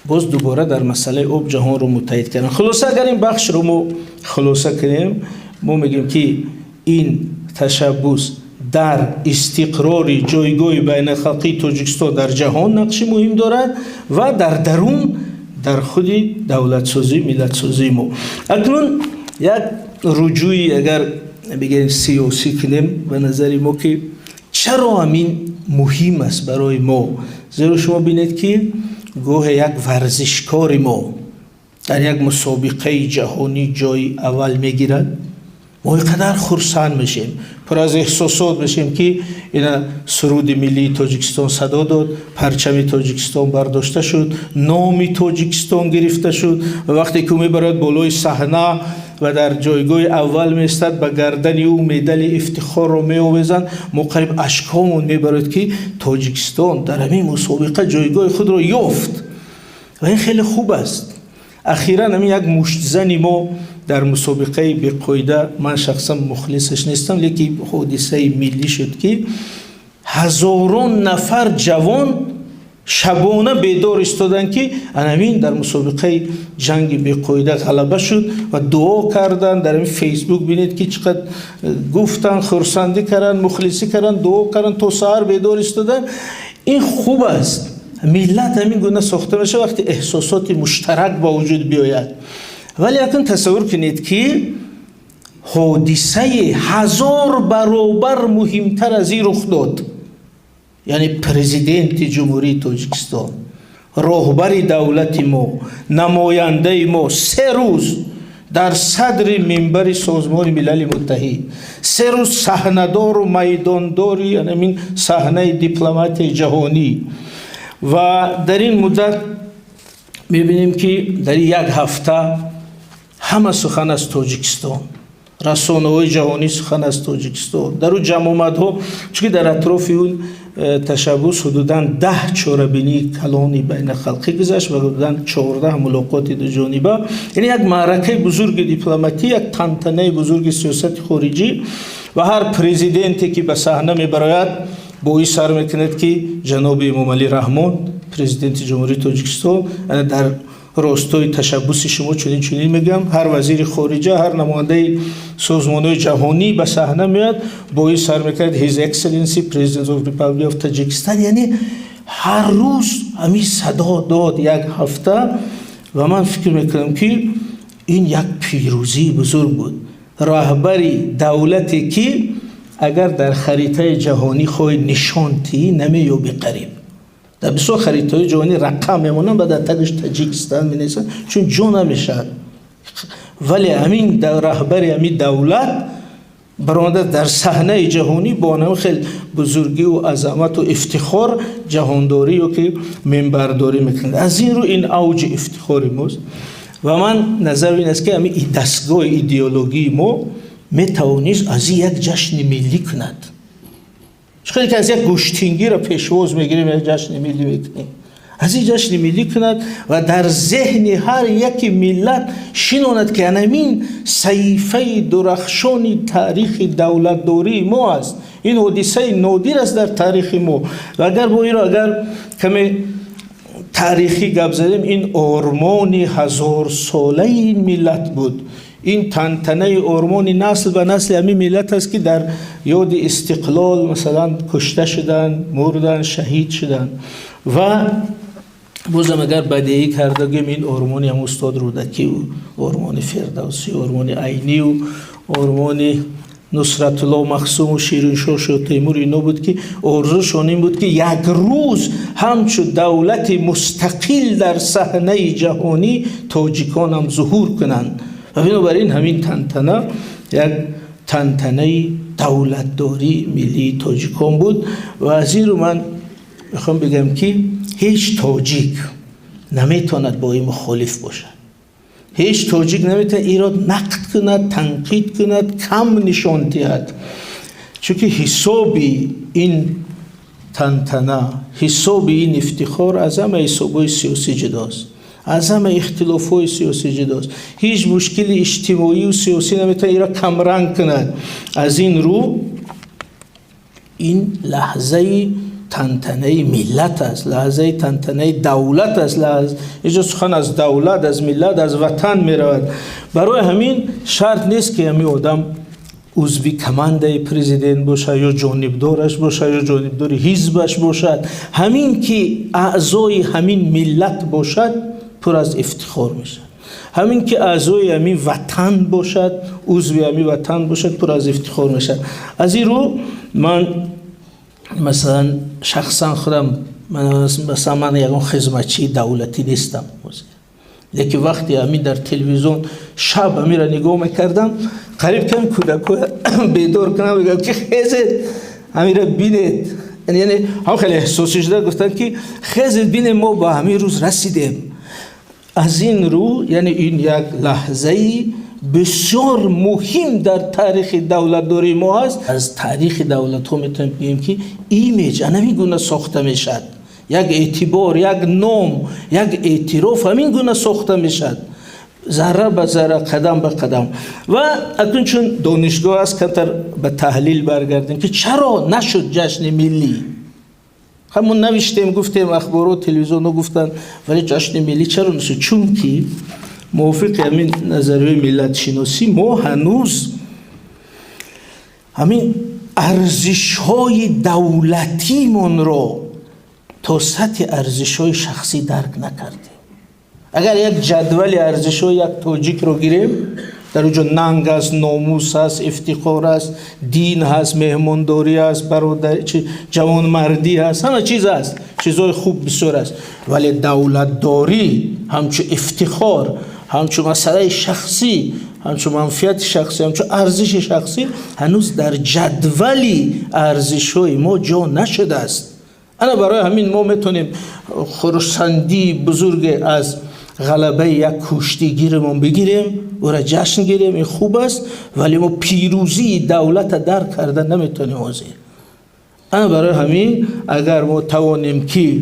باز دوباره در مسئله آب جهان رو متحد کردن. خلاصه اگر این بخش رو ما خلاصه کنیم، ما میگیم که این تشبث در استقرار جایگاه بین خلقی تاجیکستان در جهان نقش مهم دارد و در درون در خود دولت سازی، ملت سازی ما. اکنون یک رجوعی اگر بگیم سیاسی کنیم به نظر ما که چرا همین مهم است برای ما، زیرا شما بینید که گوه یک ورزشکار ما در یک مسابقه جهانی جای اول میگیرد، ما اینقدر خرسند میشیم، پر از احساسات میشیم که اینا سرود ملی تاجیکستان صدا داد، پرچم تاجیکستان برداشته شد، نام تاجیکستان گرفته شد و وقتی که میبرد بالای صحنه و در جایگاه اول میستد به گردن او مدال افتخار رو میآویزند، ما قریب اشکامون میبرد که تاجیکستان در همین مسابقه جایگاه خود را یافت و این خیلی خوب است. اخیراً همین یک مشت زنی ما در مسابقه به قاعده، من شخصا مخلصش نیستم لیکن حادثه ملی شد که هزاران نفر جوان شبانه بیدار استادن که همین در مسابقه جنگ به قاعده غلبه شد و دعا کردن. در این فیسبوک بینید که چقدر گفتن، خرسندی کردن، مخلصی کردن، دعا کردن، تا سحر بیدار استادن. این خوب است، ملت همین گونه ساخته میشه وقتی احساسات مشترک با وجود بیاید. ولی اکنون تصور کنید که حادثه 1000 برابر مهمتر از این رخ داد، یعنی پرزیدنت جمهوری تاجیکستان، راهبر دولت ما، نماینده ما 3 روز در صدر منبر سازمان ملل متحد، 3 روز صحنه‌دار و میدانداری، یعنی صحنه دیپلمات جهانی. و در این مدت میبینیم که در یک هفته همه سخن از تاجیکستان، رسانه‌های جهانی سخن از تاجیکستان، در اون جمع آمدها، چون در اطراف اون تشبث حدوداً 10 چهاربینی کلانی بین خلقی گذشت و حدوداً 14 ملاقات دو جانبه. یعنی یک معرکه بزرگ دیپلماتی، یک تنتنه بزرگ سیاست خارجی و هر پرزیدنتی که به صحنه میبراید باعث سر میکند که جناب امام علی رحمان پرزیدنت جمهوری تاجیکستان در راستای تشبث شما چنین میگم، هر وزیر خارجه، هر نماینده سازمان‌های جهانی به صحنه میاد باعث سر میکند His Excellency President of the Republic of Tajikistan. یعنی هر روز همین صدا داد یک هفته و من فکر میکنم که این یک پیروزی بزرگ بود. رهبری دولتی که اگر در خریطه جهانی خواهی نشانتی نمیابی قریب، در بسیار خریطه‌های جهانی رقم میمونن و در تگش تاجیکستان مینویسن چون جا نمیشه. ولی همین رهبر همین دولت برآمده در صحنه جهانی با نام خیلی بزرگی و عظمت و افتخار جهانداری و که منبرداری میکنه. از این رو این اوج افتخار ماست و من نظر این است که همین دستگاه ایدئولوژی ما میتوانست از یک جشن ملی کند. چون که از یک گشتینگی را پیشواز میگیریم، یک جشن ملی میکنیم، از این جشن ملی کند و در ذهن هر یک ملت شناند که همین صحیفه درخشان تاریخ دولتداری ما است. این حادثه نادر است در تاریخ ما و اگر با این را اگر کمی تاریخی گپ زدیم، این آرمان 1000 ساله این ملت بود. این تنتنه آرمان نسل به نسل همین ملت است که در یاد استقلال مثلا کشته شدن، مردن، شهید شدن و بازم اگر بدیهی کردگیم این هورمون هم استاد رودکی و هورمون فردوسی، هورمون عینی و هورمون نصرت الله مخصوم و شیرین شاه و تیمور اینا بود که آرزوشون این بود که یک روز همچو دولت مستقل در صحنه جهانی تاجیکان هم ظهور کنند و بنابراین همین تنتنه یک تنتنه دولتداری ملی تاجیکان بود. و از این رو من میخوام بگم که هیچ تاجیک نمیتواند با این مخالف باشد، هیچ تاجیک نمیتواند این را نقد کند، تنقید کند، کم نشان دهد، چون که حساب این تنتنه، حساب این افتخار از همه حسابهای سیاسی جداست، از همه اختلافهای سیاسی جداست. هیچ مشکل اجتماعی و سیاسی نمیتواند این را کم رنگ کند. از این رو این لحظه تنتنه ملت است، لحظه تنتنه دولت است، لحظه اینجا سخن از دولت، از ملت، از وطن می رود. برای همین شرط نیست که همین آدم عضو کمانده پرزیدنت باشه یا جانبدارش باشه یا جانبدار حزبش باشد، همین که اعضای همین ملت باشد پر از افتخار میشه، همین که اعضای همین وطن باشد، عضو همین وطن باشد پر از افتخار میشه. از این رو من مثلا شخصا خودم من یکم خدمتچی دولتی نیستم، لیکن وقتی همین در تلویزیون شب همین را نگاه میکردم قریب کم کودک بیدار کنم بگم که خیزید همین را بینید، یعنی هم خیلی احساسی شده گفتن که خیزید بینید ما با همین روز رسیدیم. از این رو یعنی این یک لحظه بسیار مهم در تاریخ دولتداری ما است. از تاریخ دولت ها میتونیم بگیم که ایمیج همین گونه ساخته میشد، یک اعتبار، یک نام، یک اعتراف همین گونه ساخته میشد، ذره به ذره، قدم به قدم. و اکنون چون دانشگاه است که به تحلیل برگردیم که چرا نشد جشن ملی، همون نوشتیم گفتیم اخبارات تلویزیون گفتن ولی جشن ملی چرا نشد؟ چون که موافق همین نظریه ملت شناسی ما هنوز همین ارزش های دولتی من را تا سطح ارزش های شخصی درک نکردیم. اگر یک جدول ارزش های یک تاجیک رو گیریم در اونجا ننگ است، ناموس است، افتخار است، دین هست، مهمانداری است، جوانمردی هست، همه چیز است، چیزهای خوب بسیار است. ولی دولتداری همچو افتخار، همچون مسئله شخصی، همچون منفعت شخصی، همچون ارزش شخصی هنوز در جدولی ارزش‌های ما جا نشده است. انا برای همین ما میتونیم خرسندی بزرگ از غلبه یک کشتیگیرمون بگیریم و را جشن گیریم، این خوب است، ولی ما پیروزی دولت درک کردن نمیتونیم واضح. انا برای همین اگر ما توانیم که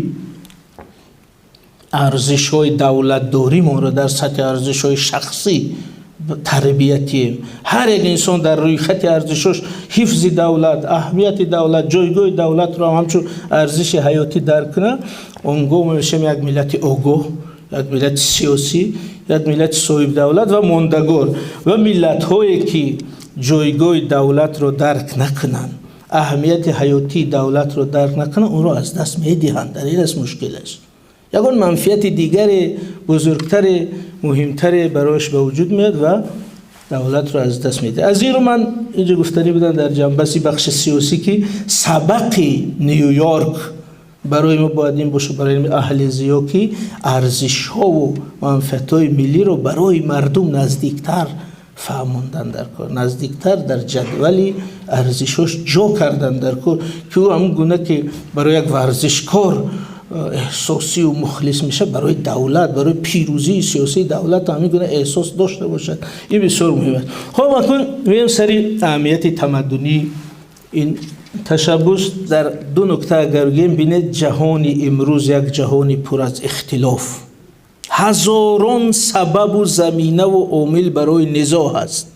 ارزش های دولتداری ما را در سطح ارزش های شخصی تربیتی، هر یک انسان در روی خط ارزشش حفظ دولت، اهمیت دولت، جایگاه دولت را همچون ارزش حیاتی درک کنه، اونگاه ما میشیم یک ملت آگاه، یک ملت سیاسی، یک ملت صاحب دولت و ماندگار. و ملت هایی که جایگاه دولت را درک نکنند، اهمیت حیاتی دولت را درک نکنند، اون را از دست میدهند. در این است مشکل است. یکان منفعت دیگر بزرگتر مهمتر برایش به وجود میاد و دولت رو از دست میده. از این رو من اینجا گفتنی بودم در جنبه بخش سیاسی که سبق نیویورک برای ما باید این باشه، برای اهل زیا که ارزش ها و منفعت های ملی رو برای مردم نزدیکتر فهموندن در کار، نزدیکتر در جدولی ارزشش جا کردن در کار، که او همون گونه که برای یک ورزشکار احساسی و مخلص میشه، برای دولت، برای پیروزی سیاسی دولت همین گونه احساس داشته باشد. این بسیار مهمه. خب اکنون میایم سری اهمیت تمدنی این تشبث در دو نکته اگر بگیم بینید جهانی امروز یک جهانی پر از اختلاف، هزاران سبب و زمینه و عامل برای نزاع است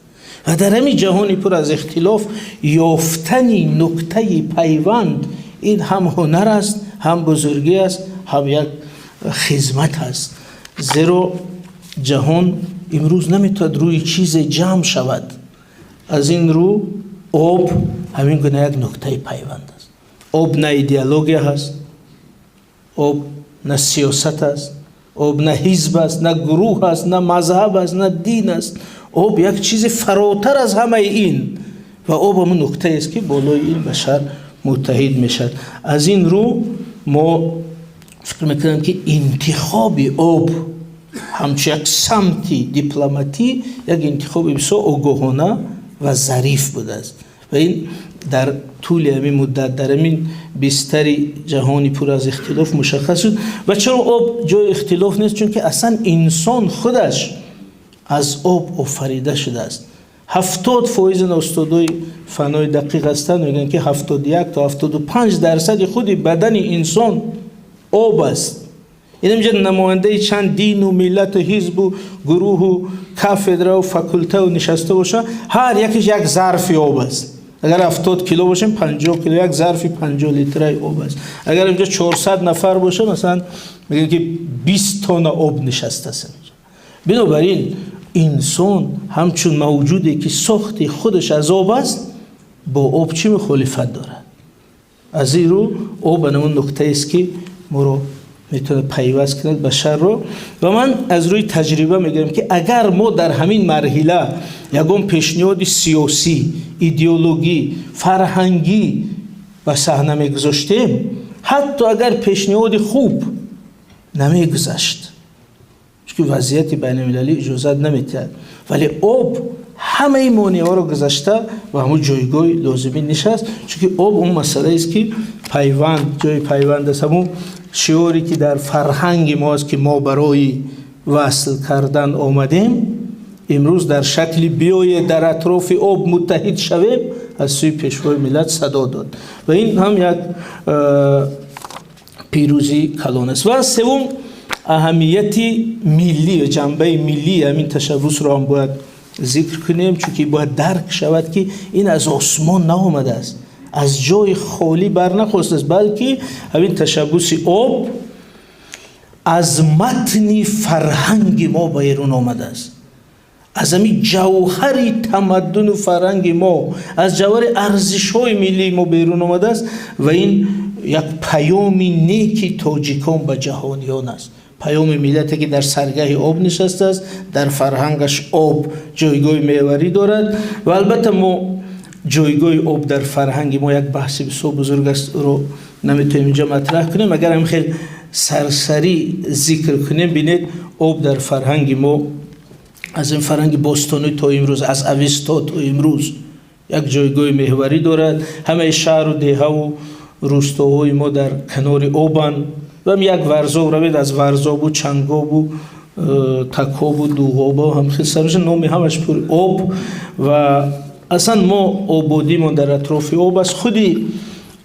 و در همین جهانی پر از اختلاف یافتن نکته پیوند این هم هنر است، هم بزرگی است، هم یک خدمت است. زیرا جهان امروز نمیتواند روی چیز جمع شود. از این رو آب همین گونه یک نکته پیوند است. آب نه ایدئولوژی هست، آب نه سیاست است، آب نه حزب است، نه گروه است، نه مذهب است، نه دین است. آب یک چیز فراتر از همه این و آب همون نقطه است که بالای این بشر متحد میشد. از این رو ما فکر میکنم که انتخاب آب همچون یک سمتی دیپلماتی یک انتخاب بسیار آگاهانه و ظریف بوده است و این در طول همین مدت در همین بستر جهانی پر از اختلاف مشخص شد. و چرا آب جای اختلاف نیست؟ چون که اصلا انسان خودش از آب آفریده شده است. 70% استادای فنای دقیق هستند میگن که 71 تا 75% خود بدن انسان آب است. این اینجا نماینده چند دین و ملت و حزب و گروه و کافدره و فاکولته و نشسته باشه، هر یکیش یک ظرف آب است. اگر 70 کیلو باشیم 50 کیلو یک ظرف 50 لیتره آب است. اگر اینجا 400 نفر باشه مثلا میگن که 20 تن آب نشسته است. بنابراین انسان همچون موجودی که ساخت خودش از آب است با آب چی مخالفت دارد؟ از این رو آب همون نقطه است که ما رو میتونه پیوست کند بشر رو. و من از روی تجربه میگم که اگر ما در همین مرحله یکم پیشنهاد سیاسی، ایدئولوژی، فرهنگی و صحنه میگذاشتیم، حتی اگر پیشنهاد خوب نمیگذشت چون وضعیت بین المللی اجازه نمیده، ولی آب همه این مانع‌ها رو گذشته و همون جایگاه لازمی نشست. چون که آب اون مسئله است که پیوند، جای پیوند است. همون شعاری که در فرهنگ ما است که ما برای وصل کردن آمدیم، امروز در شکل بیای در اطراف آب متحد شویم، از سوی پیشوای ملت صدا داد و این هم یک پیروزی کلان است. و سوم اهمیت ملی و جنبه ملی همین تشبث را هم باید ذکر کنیم، چون که باید درک شود که این از آسمان نآمده است، از جای خالی برنخواسته است، بلکه همین تشبث آب از متن فرهنگ ما بیرون آمده است، از همین جوهر تمدن و فرهنگ ما، از جوهر ارزش‌های ملی ما بیرون آمده است و این یک پیام نیکی تاجیکان به جهانیان است. پیام ملتی که در سرگاه آب نشسته است، در فرهنگش آب جایگاه محوری دارد و البته ما جایگاه آب در فرهنگ ما یک بحث بسیار بزرگ است رو نمیتونیم اینجا مطرح کنیم. اگر هم خیلی سرسری ذکر کنیم بینید آب در فرهنگ ما از این فرهنگ باستانی تا امروز، از اوستا تا امروز یک جایگاه محوری دارد. همه شهر و دهه و روستاهای ما در کنار آبند و هم یک ورزا روید، از ورزاب و چنگاب و تکاب و دوغابا هم خیلی سرش نامی همش پر آب و اصلا ما آبادی ما در اطراف آب است. خودی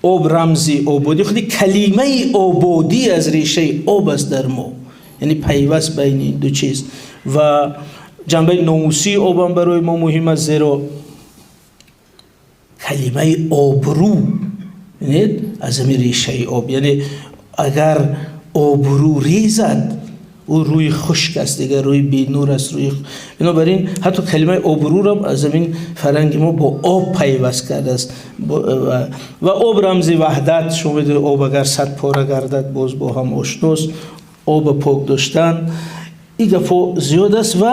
آب رمزی آبادی، خودی کلمه آبادی از ریشه آب است در ما، یعنی پیوست بین این دو چیز. و جنبه ناموسی آب هم برای ما مهم است، زیرا کلمه آبرو یعنی از همین ریشه آب، یعنی اگر آبرو ریزد او روی خشک است دیگر، روی بینور است، روی بنابراین حتی کلمه آبرو را از همین فرهنگ ما با آب پیوست کرده است و آب رمز وحدت. شما بدونید آب اگر 100 پاره گردد باز با هم آشناست. آب پاک داشتن این گپا زیاد است و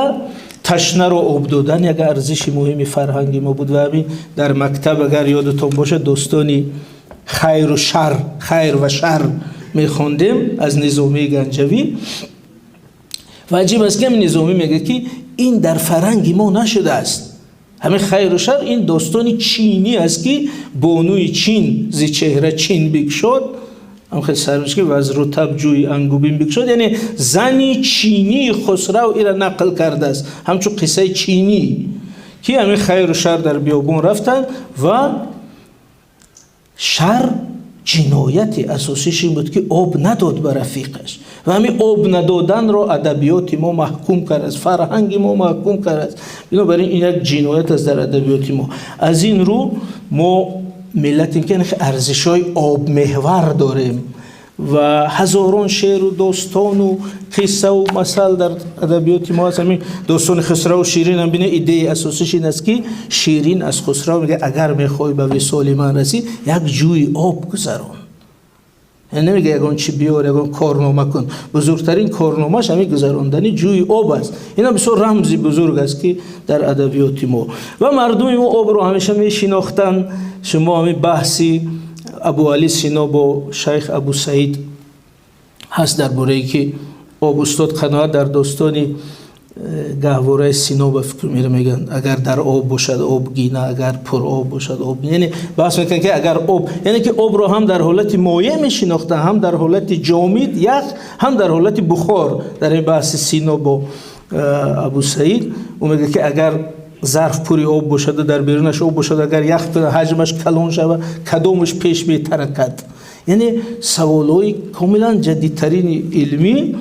تشنه را آب دادن یک ارزش مهمی فرهنگ ما بود و همین در مکتب اگر یادتون باشه داستانی خیر و شر میخوندیم از نظامی گنجوی و عجیب است که نظامی میگه که این در فرهنگ ما نشده است. همین خیر و شر این داستانی چینی است که بانوی چین زی چهره چین بگشاد، هم خیلی سرمش که و از رطب جوی انگوبین بگشاد، یعنی زنی چینی خسرو ایره نقل کرده است، همچون قصه چینی که همین خیر و شر در بیابون رفتن و شر جنایت اساسیش این بود که آب نداد به رفیقش و همین آب ندادن را ادبیات ما محکوم کرد است، فرهنگ ما محکوم کرد است. بنابراین این یک جنایت است در ادبیات ما. از این رو ما ملت که ارزش‌های آب محور داریم و هزاران شعر و داستان و قصه و مثل در ادبیات ما هست. همین داستان خسرو و شیرین هم بینه ایده اساسیش این است که شیرین از خسرو میگه اگر میخوای به وصال من رسی یک جوی آب گذران. نمیگه یگان چی بیار یگان کارنامه کن. بزرگترین کارنامهش همین گذراندن جوی آب است. اینا بسیار رمزی بزرگ است که در ادبیات ما و مردم ما آب رو همیشه میشناختن. شما همین بحثی ابو علی سینا با شیخ ابو سعید هست درباره ای که آب. استاد قناعت در داستانی گهواره سینا به فکر میگن اگر در آب باشد آب گینه، اگر پر آب باشد آب گینه. یعنی بحث میکنن که اگر آب، یعنی که آب رو هم در حالت مایع میشناختن، هم در حالت جامد یخ، هم در حالت بخار. در این بحث سینا با ابو سعید او میگه که اگر ظرف پوری آب باشد و در بیرونش آب باشد، اگر یخ حجمش کلان شود کدامش پیش بهتر کد. یعنی سوالای کاملا جدیدترین علمی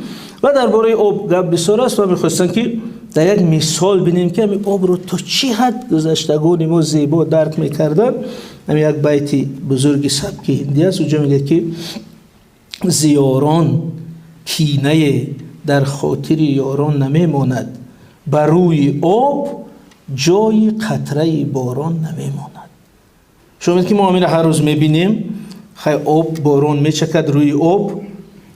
و درباره آب گپ بسیار است و میخواستن که در یک مثال ببینیم که همین آب رو تا چی حد گذشتگان ما زیبا درک میکردن. همین یک بیت بزرگی سبک هندی است، اونجا میگه که زیاران کینه در خاطر یاران نمیماند، بر روی آب جای قطره باران نمیماند. شما میگید که ما همین هر روز میبینیم، خیلی آب باران میچکد روی آب،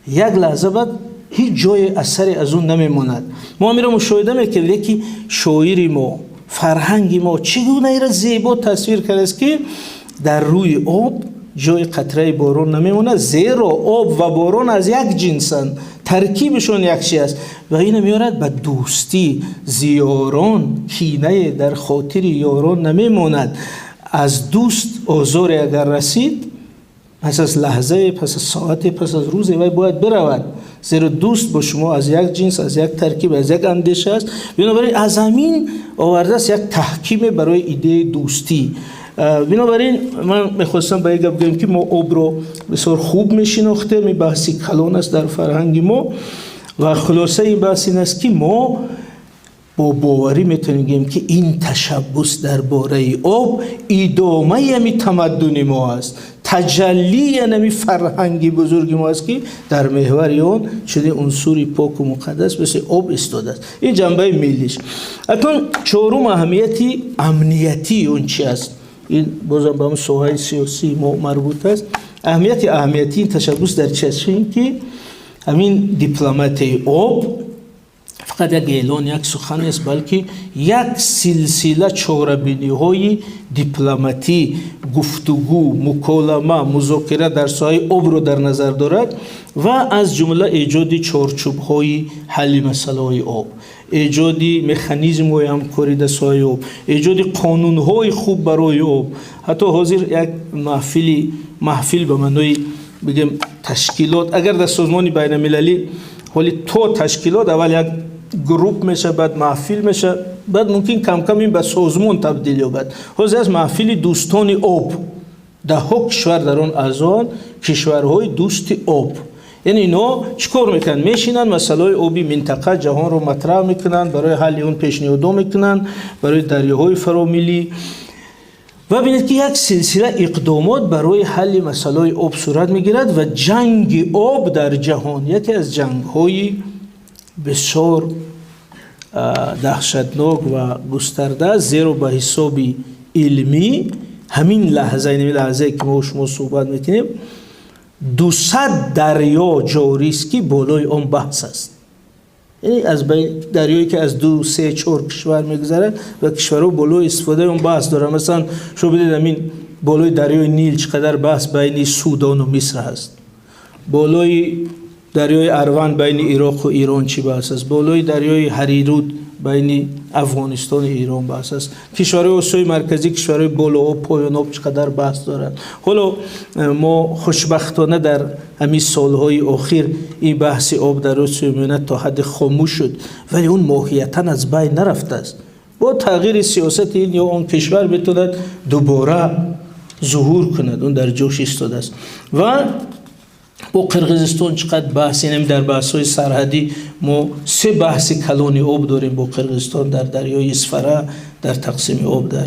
یک لحظه بعد هیچ جای اثری از اون نمیماند. ما میرم مشاهده میکنیم که شاعری ما، فرهنگی ما چگونه ای را زیبا تصویر کرده است که در روی آب جای قطره باران نمیماند، زیرا آب و باران از یک جنسند، ترکیبشون یکشی است. و این میارد به دوستی. زیاران کینه در خاطر یاران نمیماند. از دوست آزار اگر رسید، پس از لحظه، پس از ساعت، پس از روز وی باید برود، زیرا دوست با شما از یک جنس، از یک ترکیب، از یک اندیشه است. بنابراین از همین آورده است یک تحکیم برای ایده دوستی. بنابراین من میخواستم به یک گپ بگم که ما آب رو بسیار خوب میشناختیم. این بحثی کلان است در فرهنگ ما و خلاصه این بحث این است که ما با باوری میتونیم بگیم که این تشبث درباره آب ادامه همی تمدن ما است، تجلی همی فرهنگی بزرگ ما است که در محور آن چنین عنصری پاک و مقدس مثل آب ایستاده است. این جنبه ملیش. اکنون چهارم اهمیتی امنیتی اون چی است؟ این بازم به همون ساحه سیاسی ما مربوط است. اهمیتی این تشبث در چی است؟ این که همین دیپلمات آب فقط یک اعلان، یک سخن است، بلکه یک سلسله چاره‌بینی های دیپلماتی، گفتگو، مکالمه، مذاکره در ساحه آب رو در نظر دارد و از جمله ایجاد چارچوب های حل مسئله های آب، ایجاد مکانیزم های همکاری در ساحه آب، ایجاد قانون های خوب برای آب. حتی حاضر یک محفل به معنای بگم تشکیلات، اگر در سازمان بین المللی ولی تو تشکیلات اول یک گروپ میشه، بعد محفل میشه، بعد ممکن کم کم این به سازمان تبدیل یابد. حاضر از محفل دوستان آب، 10 کشور در آن اعضا، کشورهای دوست آب. یعنی اینا چیکار میکنن؟ میشینن مسائل آبی منطقه جهان رو مطرح میکنن، برای حل اون پیشنهاد میکنن برای دریاهای فراملی. و ببینید که یک سلسله اقدامات برای حل مسائل آب صورت میگیرد و جنگ آب در جهان یکی از جنگ‌های بسیار دهشتناک و گسترده، زیرا به حساب علمی همین لحظه که ما شما صحبت میکنیم 200 دریا جاری است که بالای آن بحث است. یعنی از دریایی که از 2 3 4 کشور میگذره و کشورها بالای استفاده اون بحث داره. مثلا شما بدید همین بالای دریای نیل چقدر بحث بین سودان و مصر هست، بالای دریای اروان بین عراق و ایران چی بحث است، بالای دریای هریرود بین افغانستان و ایران بحث است، کشورهای آسیای مرکزی، کشورهای بالا و پایان آب چقدر بحث دارند. حالا ما خوشبختانه در همین سالهای اخیر این بحث آب در آسیای میانه تا حد خاموش شد، ولی اون ماهیتاً از بین نرفته است. با تغییر سیاست این یا اون کشور بتواند دوباره ظهور کند، اون در جوش ایستاده است. و با قرقیزستان چقدر بحث، یعنی در بحث‌های سرحدی ما 3 بحث کلان آب داریم با قرقیزستان، در دریای اسفره، در تقسیم آب در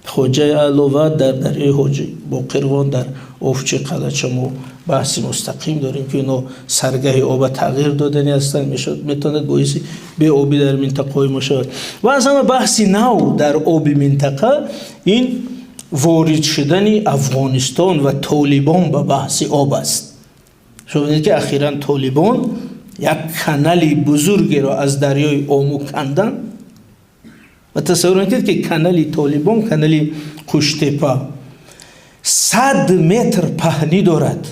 خوجه علاوه، در دریای حاجی با قرقان، در افچه قلچه ما بحث مستقیم داریم که اینا سرگاه آب تغییر دادنی هستند، میتواند باعث به آبی در منطقه ما شود. و از همه بحث نو در آب منطقه این وارد شدن افغانستان و طالبان به بحث آب است. شما ببینید که اخیراً طالبان یک کانالی بزرگی را از دریای اومو کندن و تصور کنید که کانالی طالبان، کانالی قوشتپه 100 متر پهنی دارد.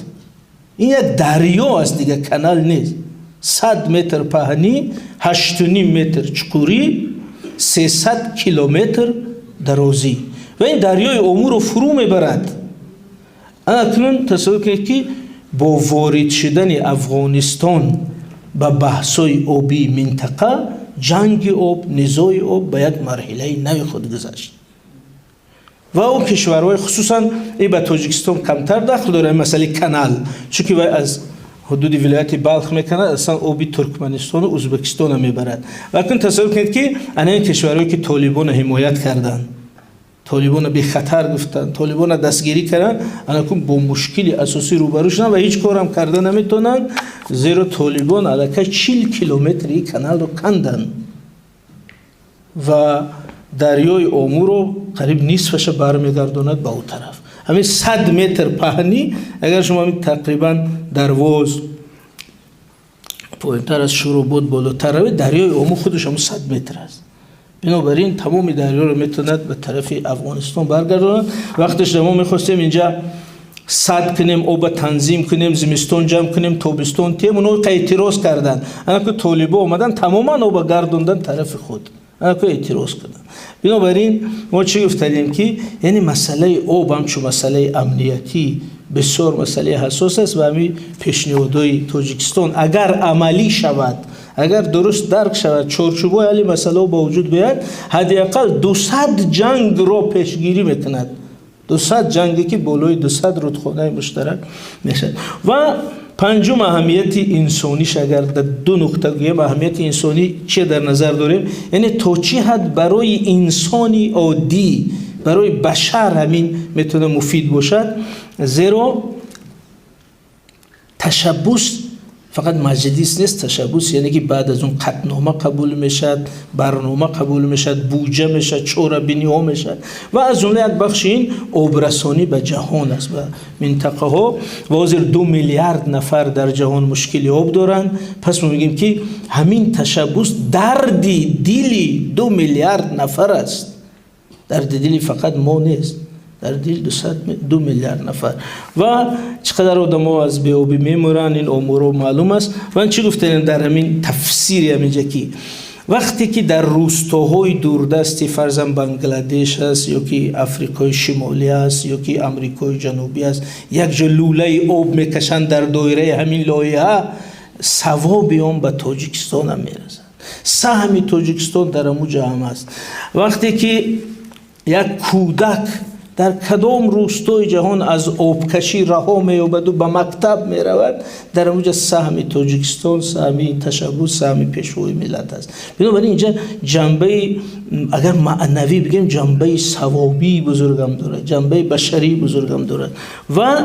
این یک دریا است دیگه، کانال نیست. 100 متر پهنی، 8.5 متر چقوری، 300 کیلومتر درازی و این دریای اومو رو فرو میبرد. اکنون تصور کنید که با وارد شدن افغانستان به بحث‌های آبی منطقه، جنگ آب، نزاع آب به یک مرحله نوی خود گذشت و اون کشورهای خصوصا ای به تاجیکستان کمتر دخل داره مسئله کانال، چون که از حدود ولایت بلخ میکنه اصلا آبی ترکمنستان و ازبکستان میبرد. و اکنون تصور کنید که این کشورهایی که طالبان حمایت کردن، طالبان بی خطر گفتن، طالبان دستگیری کردن، الان با مشکلی اساسی روبرو شدن و هیچ کار هم کردن نمیتونن، زیرا طالبان الان 40 کیلومتری کانال رو کندن و دریای اومو رو قریب نصفش برمیگرداند به اون طرف. همین 100 متر پهنی اگر شما همین تقریبا درواز پایینتر از شروع بود بالاتر روید، دریای اومو خودش هم 100 متر است. بنابراین تمام دریا رو میتوند به طرف افغانستان برگرداند. وقتش ما میخواستیم اینجا سد کنیم، آب تنظیم کنیم، زمستان جمع کنیم، تابستان تیم، اونو که اعتراض کردن. انا که طالبا اومدن تماما آب گردوندن طرف خود، انا که اعتراض کردن. بنابراین ما چی گفتیم که یعنی مسئله آب هم چون مسئله امنیتی بسیار مسئله حساس است و همین پیشنهادهای تاجیکستان اگر عملی شود، اگر درست درک شود، چارچوبای علی مسئله با وجود بیاید، حداقل 200 جنگ را پیشگیری میکند. 200 جنگی که بالای 200 رودخانه مشترک میشد. و پنجم اهمیت انسانیش اگر در دو نقطه گویم اهمیت انسانی چه در نظر داریم، یعنی تا چه حد برای انسانی عادی، برای بشر همین میتونه مفید باشد، زیرا تشبث فقط مجلس نیست. تشبث یعنی که بعد از اون قطعنامه قبول میشد، برنامه قبول میشد، بودجه میشد، چاره‌بینی ها میشد و از جمله یک بخش این آبرسانی به جهان است، به منطقه ها. و حاضر 2 میلیارد نفر در جهان مشکل آب دارند. پس ما میگیم که همین تشبث دردی دلی 2 میلیارد نفر است. درد دلی فقط ما نیست، در دل 2 میلیارد نفر. و چقدر آدم ها از بیابی میمورن، این امور معلوم است. و چی گفتن در همین تفسیر همینجا که وقتی که در روستاهای دوردستی فرضاً بنگلادش است یا که افریقای شمالی است یا که امریکای جنوبی است، یک جا لوله آب میکشن در دایره همین لایه، ثواب آن به تاجیکستان هم میرسد. سهم تاجیکستان در همون جا هم است. وقتی که یک کودک در کدام روستای جهان از آبکشی رها می‌یابد و به مکتب می‌رود، در اونجا سهم تاجیکستان، سهم تشبث، سهم پیشروی ملت است. بنابراین اینجا جنبه اگر معنوی بگیم جنبه ثوابی بزرگم دارد، جنبه بشری بزرگم دارد. و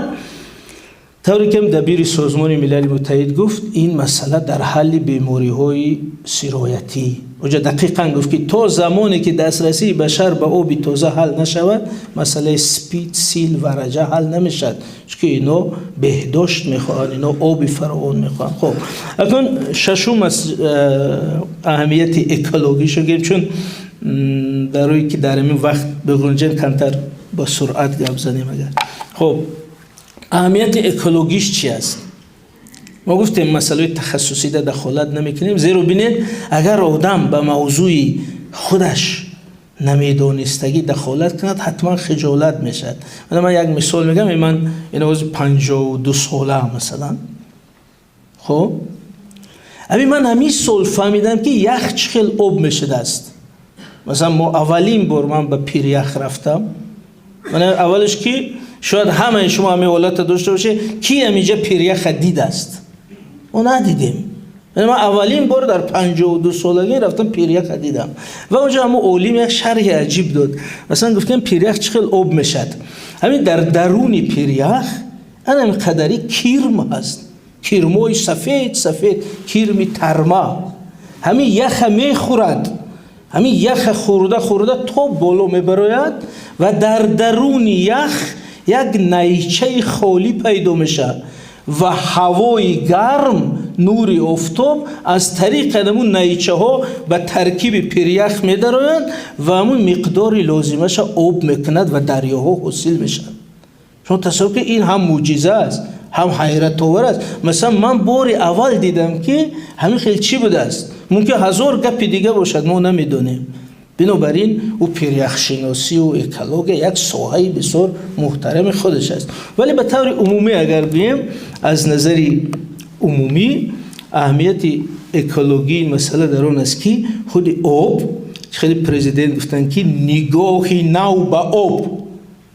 طوری که دبیر سازمان ملل متحد گفت این مسئله در حل بیماری‌های سرایتی، اونجا دقیقاً گفت که تا زمانی که دسترسی بشر به آب تازه حل نشود، مسئله سپید، سیل و رجه حل نمیشد، چون اینا بهداشت میخوان، اینا آب فراوان میخوان. خب اکنون ششم از اهمیت اکولوژیش گفتیم، چون برای که در این وقت بگنجیم کمتر با سرعت گپ زنیم. اگر خب اهمیت اکولوژیش چی است؟ ما گفتیم مسئله تخصصی در دخالت نمیکنیم، زیرا بینید اگر آدم به موضوع خودش نمیدانستگی دخالت کند حتما خجالت میشد. من یک مثال میگم، من این از 52 ساله مثلا، خب من همین سال فهمیدم که یخ چخیل آب میشد است. مثلا ما اولین بار من به پیر یخ رفتم، من اولش که شاید همه شما همین حالت داشته باشه کی همیجا پیر یخ دید است، ما ندیدیم. من اولین بار در 52 سالگی رفتم پیر یخ دیدم و اونجا هم علیم یک شرح عجیب داد. مثلا گفتم پیر یخ چقدر آب میشد، همین در درون پیر یخ این قدری کیرم هست، کیرمای سفید سفید، کیرمی ترما، همین یخ میخورد، همین یخ خورده تا بالا میبراید و در درون یخ یک نیچه خالی پیدا میشه و هوای گرم نور آفتاب از طریق همون نیچه ها به ترکیب پریخ می‌دارند و همون مقدار لازمش آب میکند و دریاها حاصل میشن. شما تصور که این هم معجزه است هم حیرت آور است. مثلا من بار اول دیدم که همین خیلی چی بوده است، ممکن هزار گپ دیگه باشد ما نمیدونیم. بنابراین او پریخ شناسی و اکولوژی یک ساحه بسیار محترم خودش است. ولی به طور عمومی اگر بگیم از نظر عمومی اهمیت اکولوژی مسئله در آن است که خود آب، خیلی پرزیدنت گفتن که نگاهی نو به آب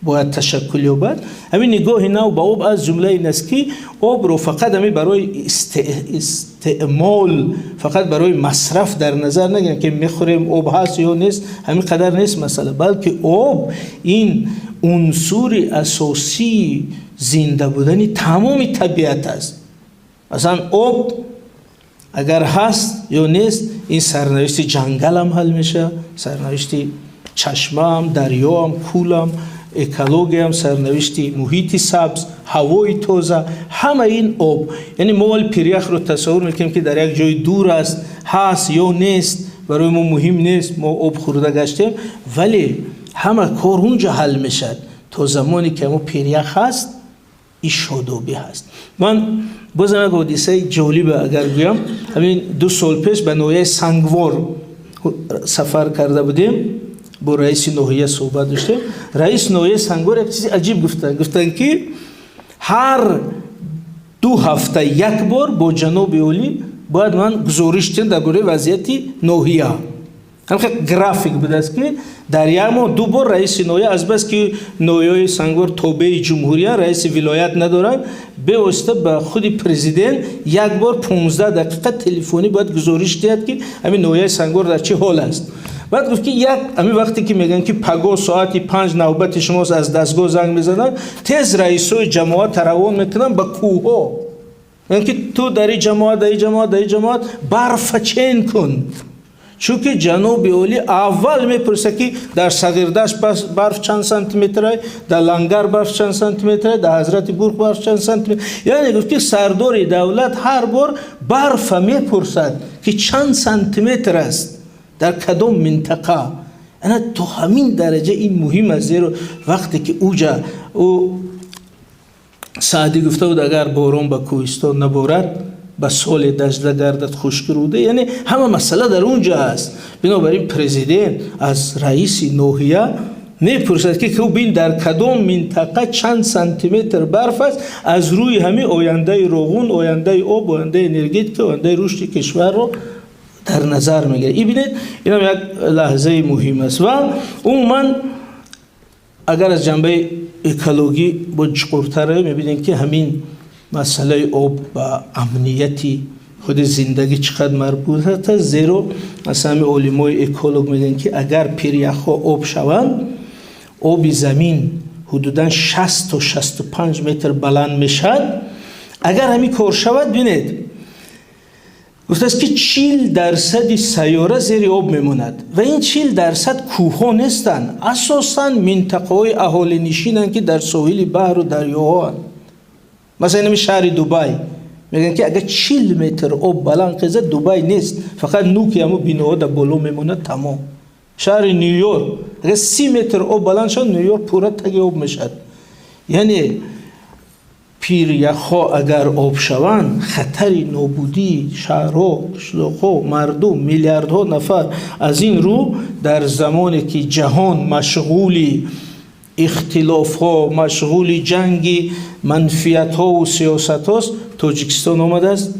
باید تشکل یابد. همین نگاه نو به آب از جمله این است که آب رو فقط همین برای استعمال، فقط برای مصرف در نظر نگیریم که میخوریم آب هست یا نیست، همین قدر نیست مسئله، بلکه آب این عنصر اساسی زنده بودن تمام طبیعت است. مثلا آب اگر هست یا نیست، این سرنوشت جنگل هم حل میشه، سرنوشت چشمه هم، دریا هم، کول هم، اکولوژی هم، سرنوشت محیط سبز، هوای تازه، همه این آب. یعنی ما ولی پریخ رو تصور میکنیم که در یک جای دور است، هست یا نیست، برای ما مهم نیست، ما آب خورده گشتیم، ولی همه کار اونجا حل میشد تا زمانی که ما پریخ هست این شادابی هست. من بازم یک حادثه جالب اگر بگم، همین 2 سال پیش به ناحیه سنگوار سفر کرده بودیم، با رئیس ناحیه صحبت داشتیم. رئیس ناحیه سنگوار یک چیز عجیب گفتن که هر 2 هفته یک بار با جناب عالی باید من گزارش دهم درباره وضعیت ناحیه. همین گرافیک بوده است که در یک ماه 2 بار رئیس ناحیه، از بس که ناحیه سنگوار تابع جمهوریه، رئیس ولایت ندارن، به واسطه به خود پرزیدنت یک بار 15 دقیقه تلفنی باید گزارش دهد که همین ناحیه سنگوار در چه حال است. بعد گفت که همین وقتی که میگن که پگاه ساعت 5 نوبت شماست از دستگاه زنگ میزنن، تز رئیسای جماعت روان میکنن به کوه، یعنی که تو در این جماعت برف چین کن. چون که جناب عالی اول میپرسه که در صغیردشت برف چند سانتی متره، در لنگر برف چند سانتی متره، در حضرت بورق برف چند سانتی متره. یعنی گفت که سردار دولت هر بار برف میپرسد که چند سانتی متر است در کدام منطقه. انا تو همین درجه این مهم است، زیرا وقتی که او سعدی گفته بود اگر باران به کوهستان نبارد به سال دجله گردد خشک روده، یعنی همه مسئله در اونجا است. بنابراین پرزیدنت از رئیس ناحیه میپرسد که بین در کدام منطقه چند سانتی متر برف است، از روی همه آینده روغن، آینده آب، آینده انرژی، آینده رشد کشور رو در نظر میگیره. این ببینید این هم یک لحظه مهم است. و عموما اگر از جنبه اکولوژی بجقورتره میبینید که همین مسئله آب و امنیتی خود زندگی چقدر مربوط است، زیرا مثلا علمای اکولوژ میگن که اگر پریخ آب شوند، آب زمین حدوداً 60 تا 65 متر بلند میشد. اگر همین کار شود ببینید گفته است که 40% سیاره زیر آب میموند و این 40% کوه نیستند، اساساً منطقه های اهالی نشینند که در ساحل بحر و دریاها. مثلا این شهر دبی میگن که اگر 40 متر آب بلند خیزه دبی نیست، فقط نوکی همو بیناها در بالا میموند تمام. شهر نیویورک اگر 30 متر آب بلند شد نیویورک پورا تگ آب میشد. یعنی پیریخ‌ها اگر آب شوند خطر نابودی شهرها، قشلاق‌ها، مردم، میلیاردها نفر از این رو در زمانی که جهان مشغولی اختلاف‌ها، مشغولی جنگی منفیت‌ها و سیاست-هاست، تاجیکستان آمده است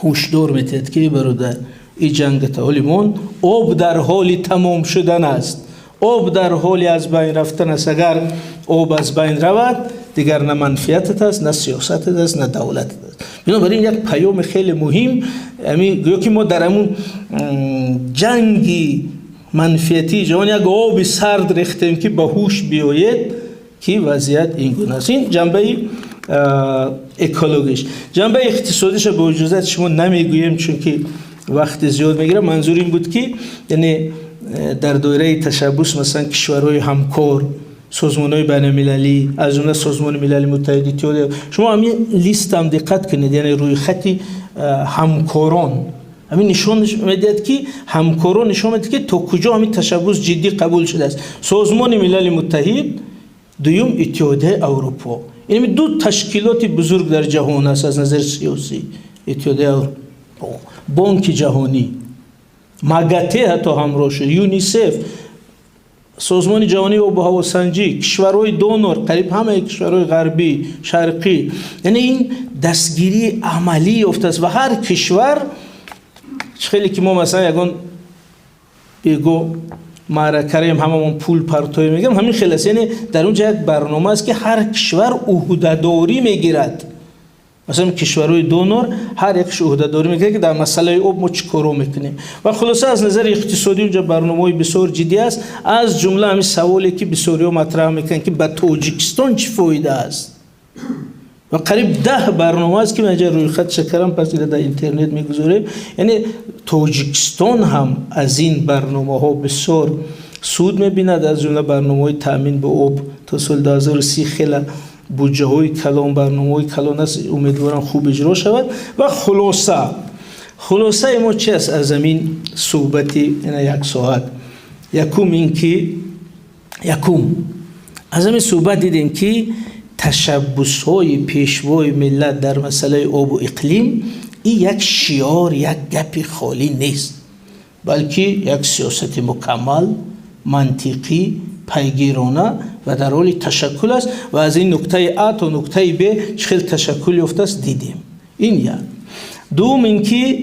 هشدار می‌دهد که برادر این جنگ تعالیمون آب در حال تمام شدن است، آب در حال از بین رفتن است. اگر آب از بین رود دیگر نه منفیتت است، نه سیاستت است، نه دولتت است. بنابراین یک پیام خیلی مهم گویا که ما در همون جنگی منفیتی جهان یک آب سرد ریختیم که به هوش بیاید که وضعیت این گونه است. این جنبه اکولوژیش. جنبه اقتصادیش به اجازه شما نمیگویم چون که وقت زیاد میگیره. منظور این بود که یعنی در دایره تشبث مثلا کشورهای همکار سازمان‌های بین‌المللی، از جمله سازمان ملل متحد اتحادیه. شما همین لیست هم دقت کنید، یعنی روی خطی همکاران همین نشون میدهد که همکاران نشون میدهد که تا کجا همین تشبث جدی قبول شده است. سازمان ملل متحد، دوم اتحادیه اروپا. این دو تشکیلات بزرگ در جهان است از نظر سیاسی. اتحادیه اروپا، بانک جهانی، ماگاته حتی همراه شد، یونیسف، سازمان جهانی آب و هواسنجی، کشورهای دونور، قریب همه کشورهای غربی، شرقی. یعنی این دستگیری عملی افتاد و هر کشور خیلی که ما مثلا یگان بگو معرکه ریم هممون پول پرتوی میگم، همین خیلی است. یعنی در اونجا یک برنامه است که هر کشور عهده‌داری میگیرد. مثلا کشورهای دونور هر یک عهده‌داری میگیره که در مسئله آب ما چیکارو میکنیم. و خلاصه از نظر اقتصادی اونجا برنامه‌های بسیار جدی است. از جمله همین سوالی که بسیاریا مطرح میکنن که به تاجیکستان چه فایده است. و قریب 10 برنامه است که من اینجا روی خط شکرم پس در اینترنت میگذاریم. یعنی تاجیکستان هم از این برنامه‌ها بسیار سود می‌بیند، از جمله برنامه‌های تامین به آب تا سال 2030 خیلی بودجه‌های کلان، برنامه‌های کلان است، امیدوارم خوب اجرا شود. و خلاصه ما چی است از همین صحبت این یک ساعت؟ یکم از همین صحبت دیدیم که تشبث‌های پیشوای ملت در مسئله آب و اقلیم این یک شعار، یک گپ خالی نیست، بلکه یک سیاست مکمل، منطقی، پیگیرانه و در حال تشکل است. و از این نقطه A تا نقطه B چه تشکل یافته است دیدیم. این یک. دوم اینکه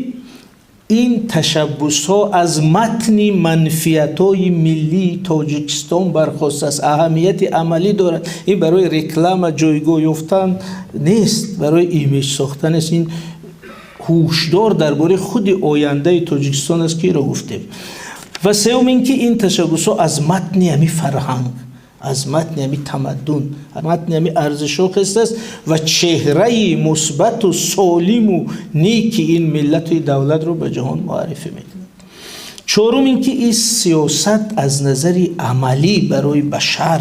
این تشبث ها از متن منفیت های ملی تاجیکستان برخواسته است، اهمیت عملی دارد. این برای رکلام جایگاه یافتن نیست، برای ایمیج ساختن است. این هوشدار درباره خود آینده تاجیکستان است که را گفتیم. و سوم اینکه این تشبث ها از متن همی فرهنگ، از متن همی تمدن، متن همی ارزش ها است و چهره مثبت و سالم و نیک این ملت و دولت رو به جهان معرفی میکنه. چهارم اینکه این سیاست از نظر عملی برای بشر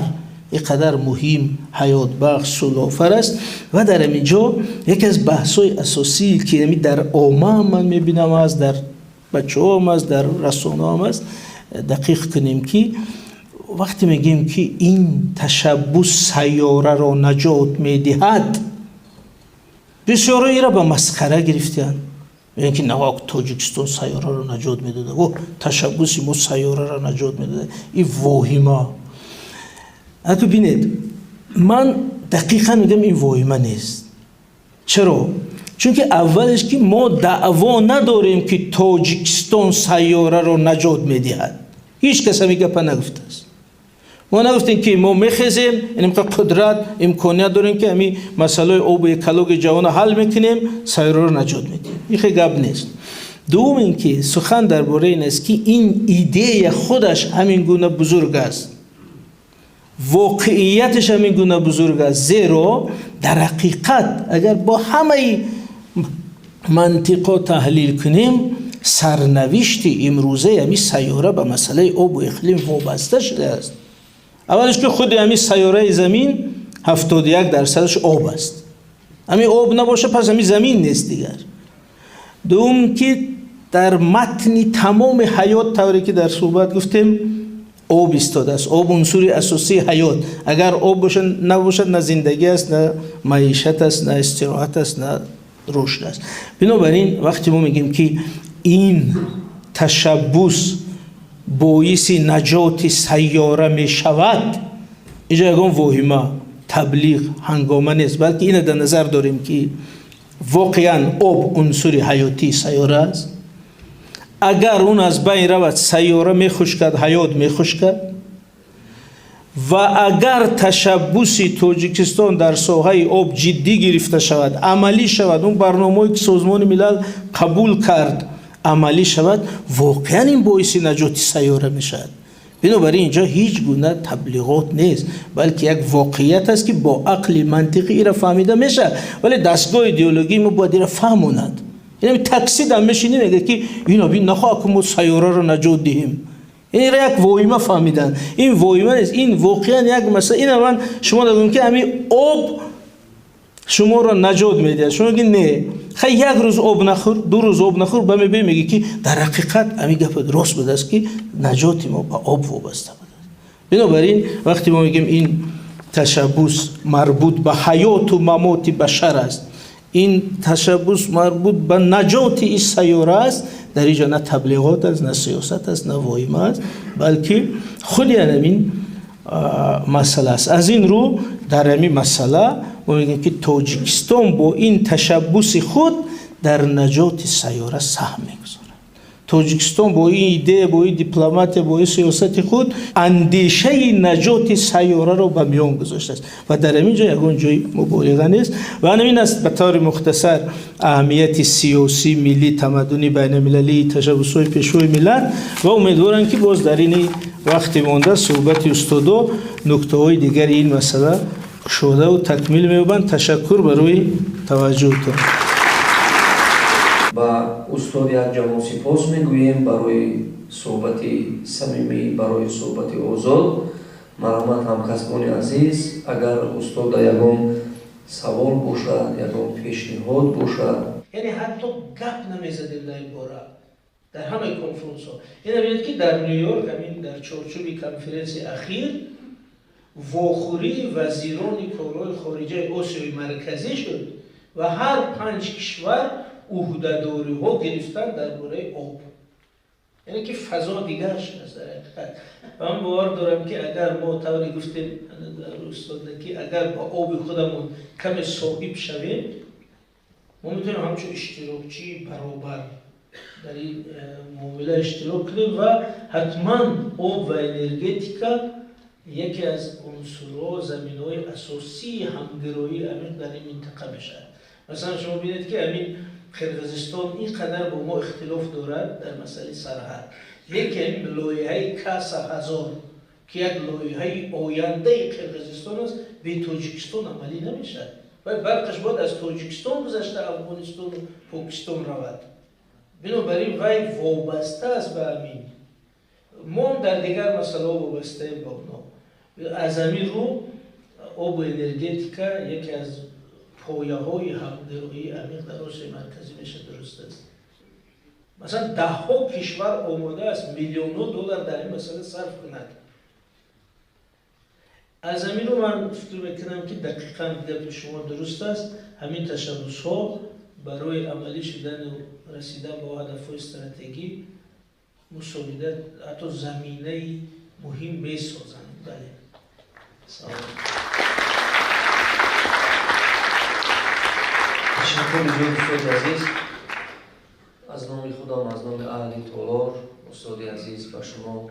اینقدر مهم، حیات بخش، صلح‌آفر است. و در اینجا یکی از بحث‌های اساسی که در عامه من میبینم است، در بچه‌ها هم است، در رسانه هم است، دقیق کنیم که وقتی میگیم که این تشبث سیاره را نجات میدهد، بسیاری را به مسخره گرفتند. میگن که نه تاجیکستان سیاره را نجات میداده و تشبث ما سیاره را نجات میداده. این واهمه. اگه ببینید من دقیقا میگم این واهمه نیست. چرا؟ چون که اولش که ما دعوا نداریم که تاجیکستان سیاره را نجات میدهد. هیچ کس همی گپا نگفته است. ما نگفتیم که ما میخزیم، یعنی قدرت امکانیت داریم که همین مسئله آب اکولوژی جهان حل میکنیم، سیاره را نجات میدیم. این خیلی گپ نیست. دوم اینکه سخن درباره این است که این ایده خودش همین گونه بزرگ است، واقعیتش همین گونه بزرگ است، زیرا در حقیقت اگر با همه منطقا تحلیل کنیم، سرنوشت امروزه همین سیاره به مسئله آب و اقلیم وابسته شده است. اولش که خود همین سیاره زمین 71% آب است. همین آب نباشه پس همین زمین نیست دیگر. دوم که در متن تمام حیات طوری که در صحبت گفتیم آب ایستاده است. آب عنصر اساسی حیات. اگر آب باشه نباشد نه زندگی است، نه معیشت است، نه استراحت است، نه رشد است. بنابراین وقتی ما میگیم که این تشبث باعث نجات سیاره می شود، اینجا یکم واهمه، تبلیغ، هنگامه نیست، بلکه این در نظر داریم که واقعا آب عنصر حیاتی سیاره است. اگر اون از بین رود سیاره می خشکد، حیات می خشکد. و اگر تشبث تاجیکستان در ساحه آب جدی گرفته شود، عملی شود، اون برنامه‌ای که سازمان ملل قبول کرد عملی شود، واقعا این باعث نجات سیاره می شود. بنابراین اینجا هیچ گونه تبلیغات نیست، بلکه یک واقعیت است که با عقل منطقی را فهمیده میشه. ولی دستگاه ایدئولوژی ما باید را فهموند. یعنی تقصید هم میشینه میگه که اینا بین نخواه که ما سیاره را نجات دهیم. این را یک واهمه فهمیدن. این واهمه نیست، این واقعا یک مسئله. این من شما دارم که همین آب شما را نجات میده. شما میگی نه خیلی یک روز آب نخور، 2 روز آب نخور، به من میگی که در حقیقت همین گپ راست بوده است که نجات ما به آب وابسته بوده. بنابراین وقتی ما میگیم این تشبث مربوط به حیات و ممات بشر است، این تشبث مربوط به نجات این سیاره است، در اینجا نه تبلیغات است، نه سیاست است، نه واهمه است، بلکه خود همین مسئله است. از این رو در همین مسئله ما میگیم که تاجیکستان با این تشبث خود در نجات سیاره سهم میگذارد. تاجیکستان با این ایده، با این دیپلمات، با این سیاست خود اندیشه نجات سیاره را به میان گذاشته است و در همین جا یگان جای مبالغه نیست. و همین است به طور مختصر اهمیت سیاسی، ملی، تمدنی، بین المللی تشبث‌های پیشروی ملت. و امیدوارم که باز در این وقتی مانده صحبت استادا نکته‌های دیگر این مسئله شده و تکمیل می‌یابند. تشکر برای توجهتان. با استاد یک جوان سپاس میگوییم برای صحبت صمیمی، برای صحبت آزاد. مرحمت همکسبان عزیز، اگر استاد یگان سوال باشد، یگان پیشنهاد باشد، یعنی حتی گپ نمیزدیم در این باره در همه کنفرانس ها. این ببینید که در نیویورک همین در چارچوب کنفرانس اخیر واخوری وزیران کارهای خارجه آسیای مرکزی شد و هر 5 کشور عهده‌داری ها گرفتن درباره آب. یعنی که فضا دیگر شده است در حقیقت. و من باور دارم که اگر ما طوری گفتیم در استاد که اگر با آب خودمون کم صاحب شویم، ما میتونیم همچون اشتراکچی برابر در این معامله اشتراک کنیم و حتما آب و انرژتیکا یکی از عنصرها، زمینه‌های اساسی همگرایی عمیق در این منطقه بشه. مثلا شما ببینید که همین قرقیزستان اینقدر با ما اختلاف دارد در مسئله سرحد، لیکن لایحه کاس هزار که یک لایحه آینده قرقیزستان است به تاجیکستان عملی نمیشه و برقش باید از تاجیکستان گذشته افغانستان و پاکستان رود. بنابراین وی وابسته است به همین. ما در دیگر مسئله وابسته به اونا. از همین رو آب و انرژتیکا یکی از پایه های همگرایی عمیق در آسیای مرکزی میشه. درست است. مثلا 10 کشور آماده است میلیون‌ها دلار در این مسئله صرف کند. از همین رو من فکر میکنم که دقیقاً گپ شما درست است. همین تشبث ها برای عملی شدن و رسیدن به هدف‌های استراتژی مساعدت حتی زمینه مهم میسازند. بله. سلام. تشکر می‌کنم استاد عزیز. از نام خودم، از نام اهل تالار، استاد عزیز و شما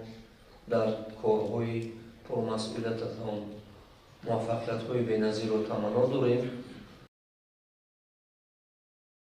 در کارهای پرمسئولیتتان موفقیت‌های بی‌نظیر و تمنا داریم.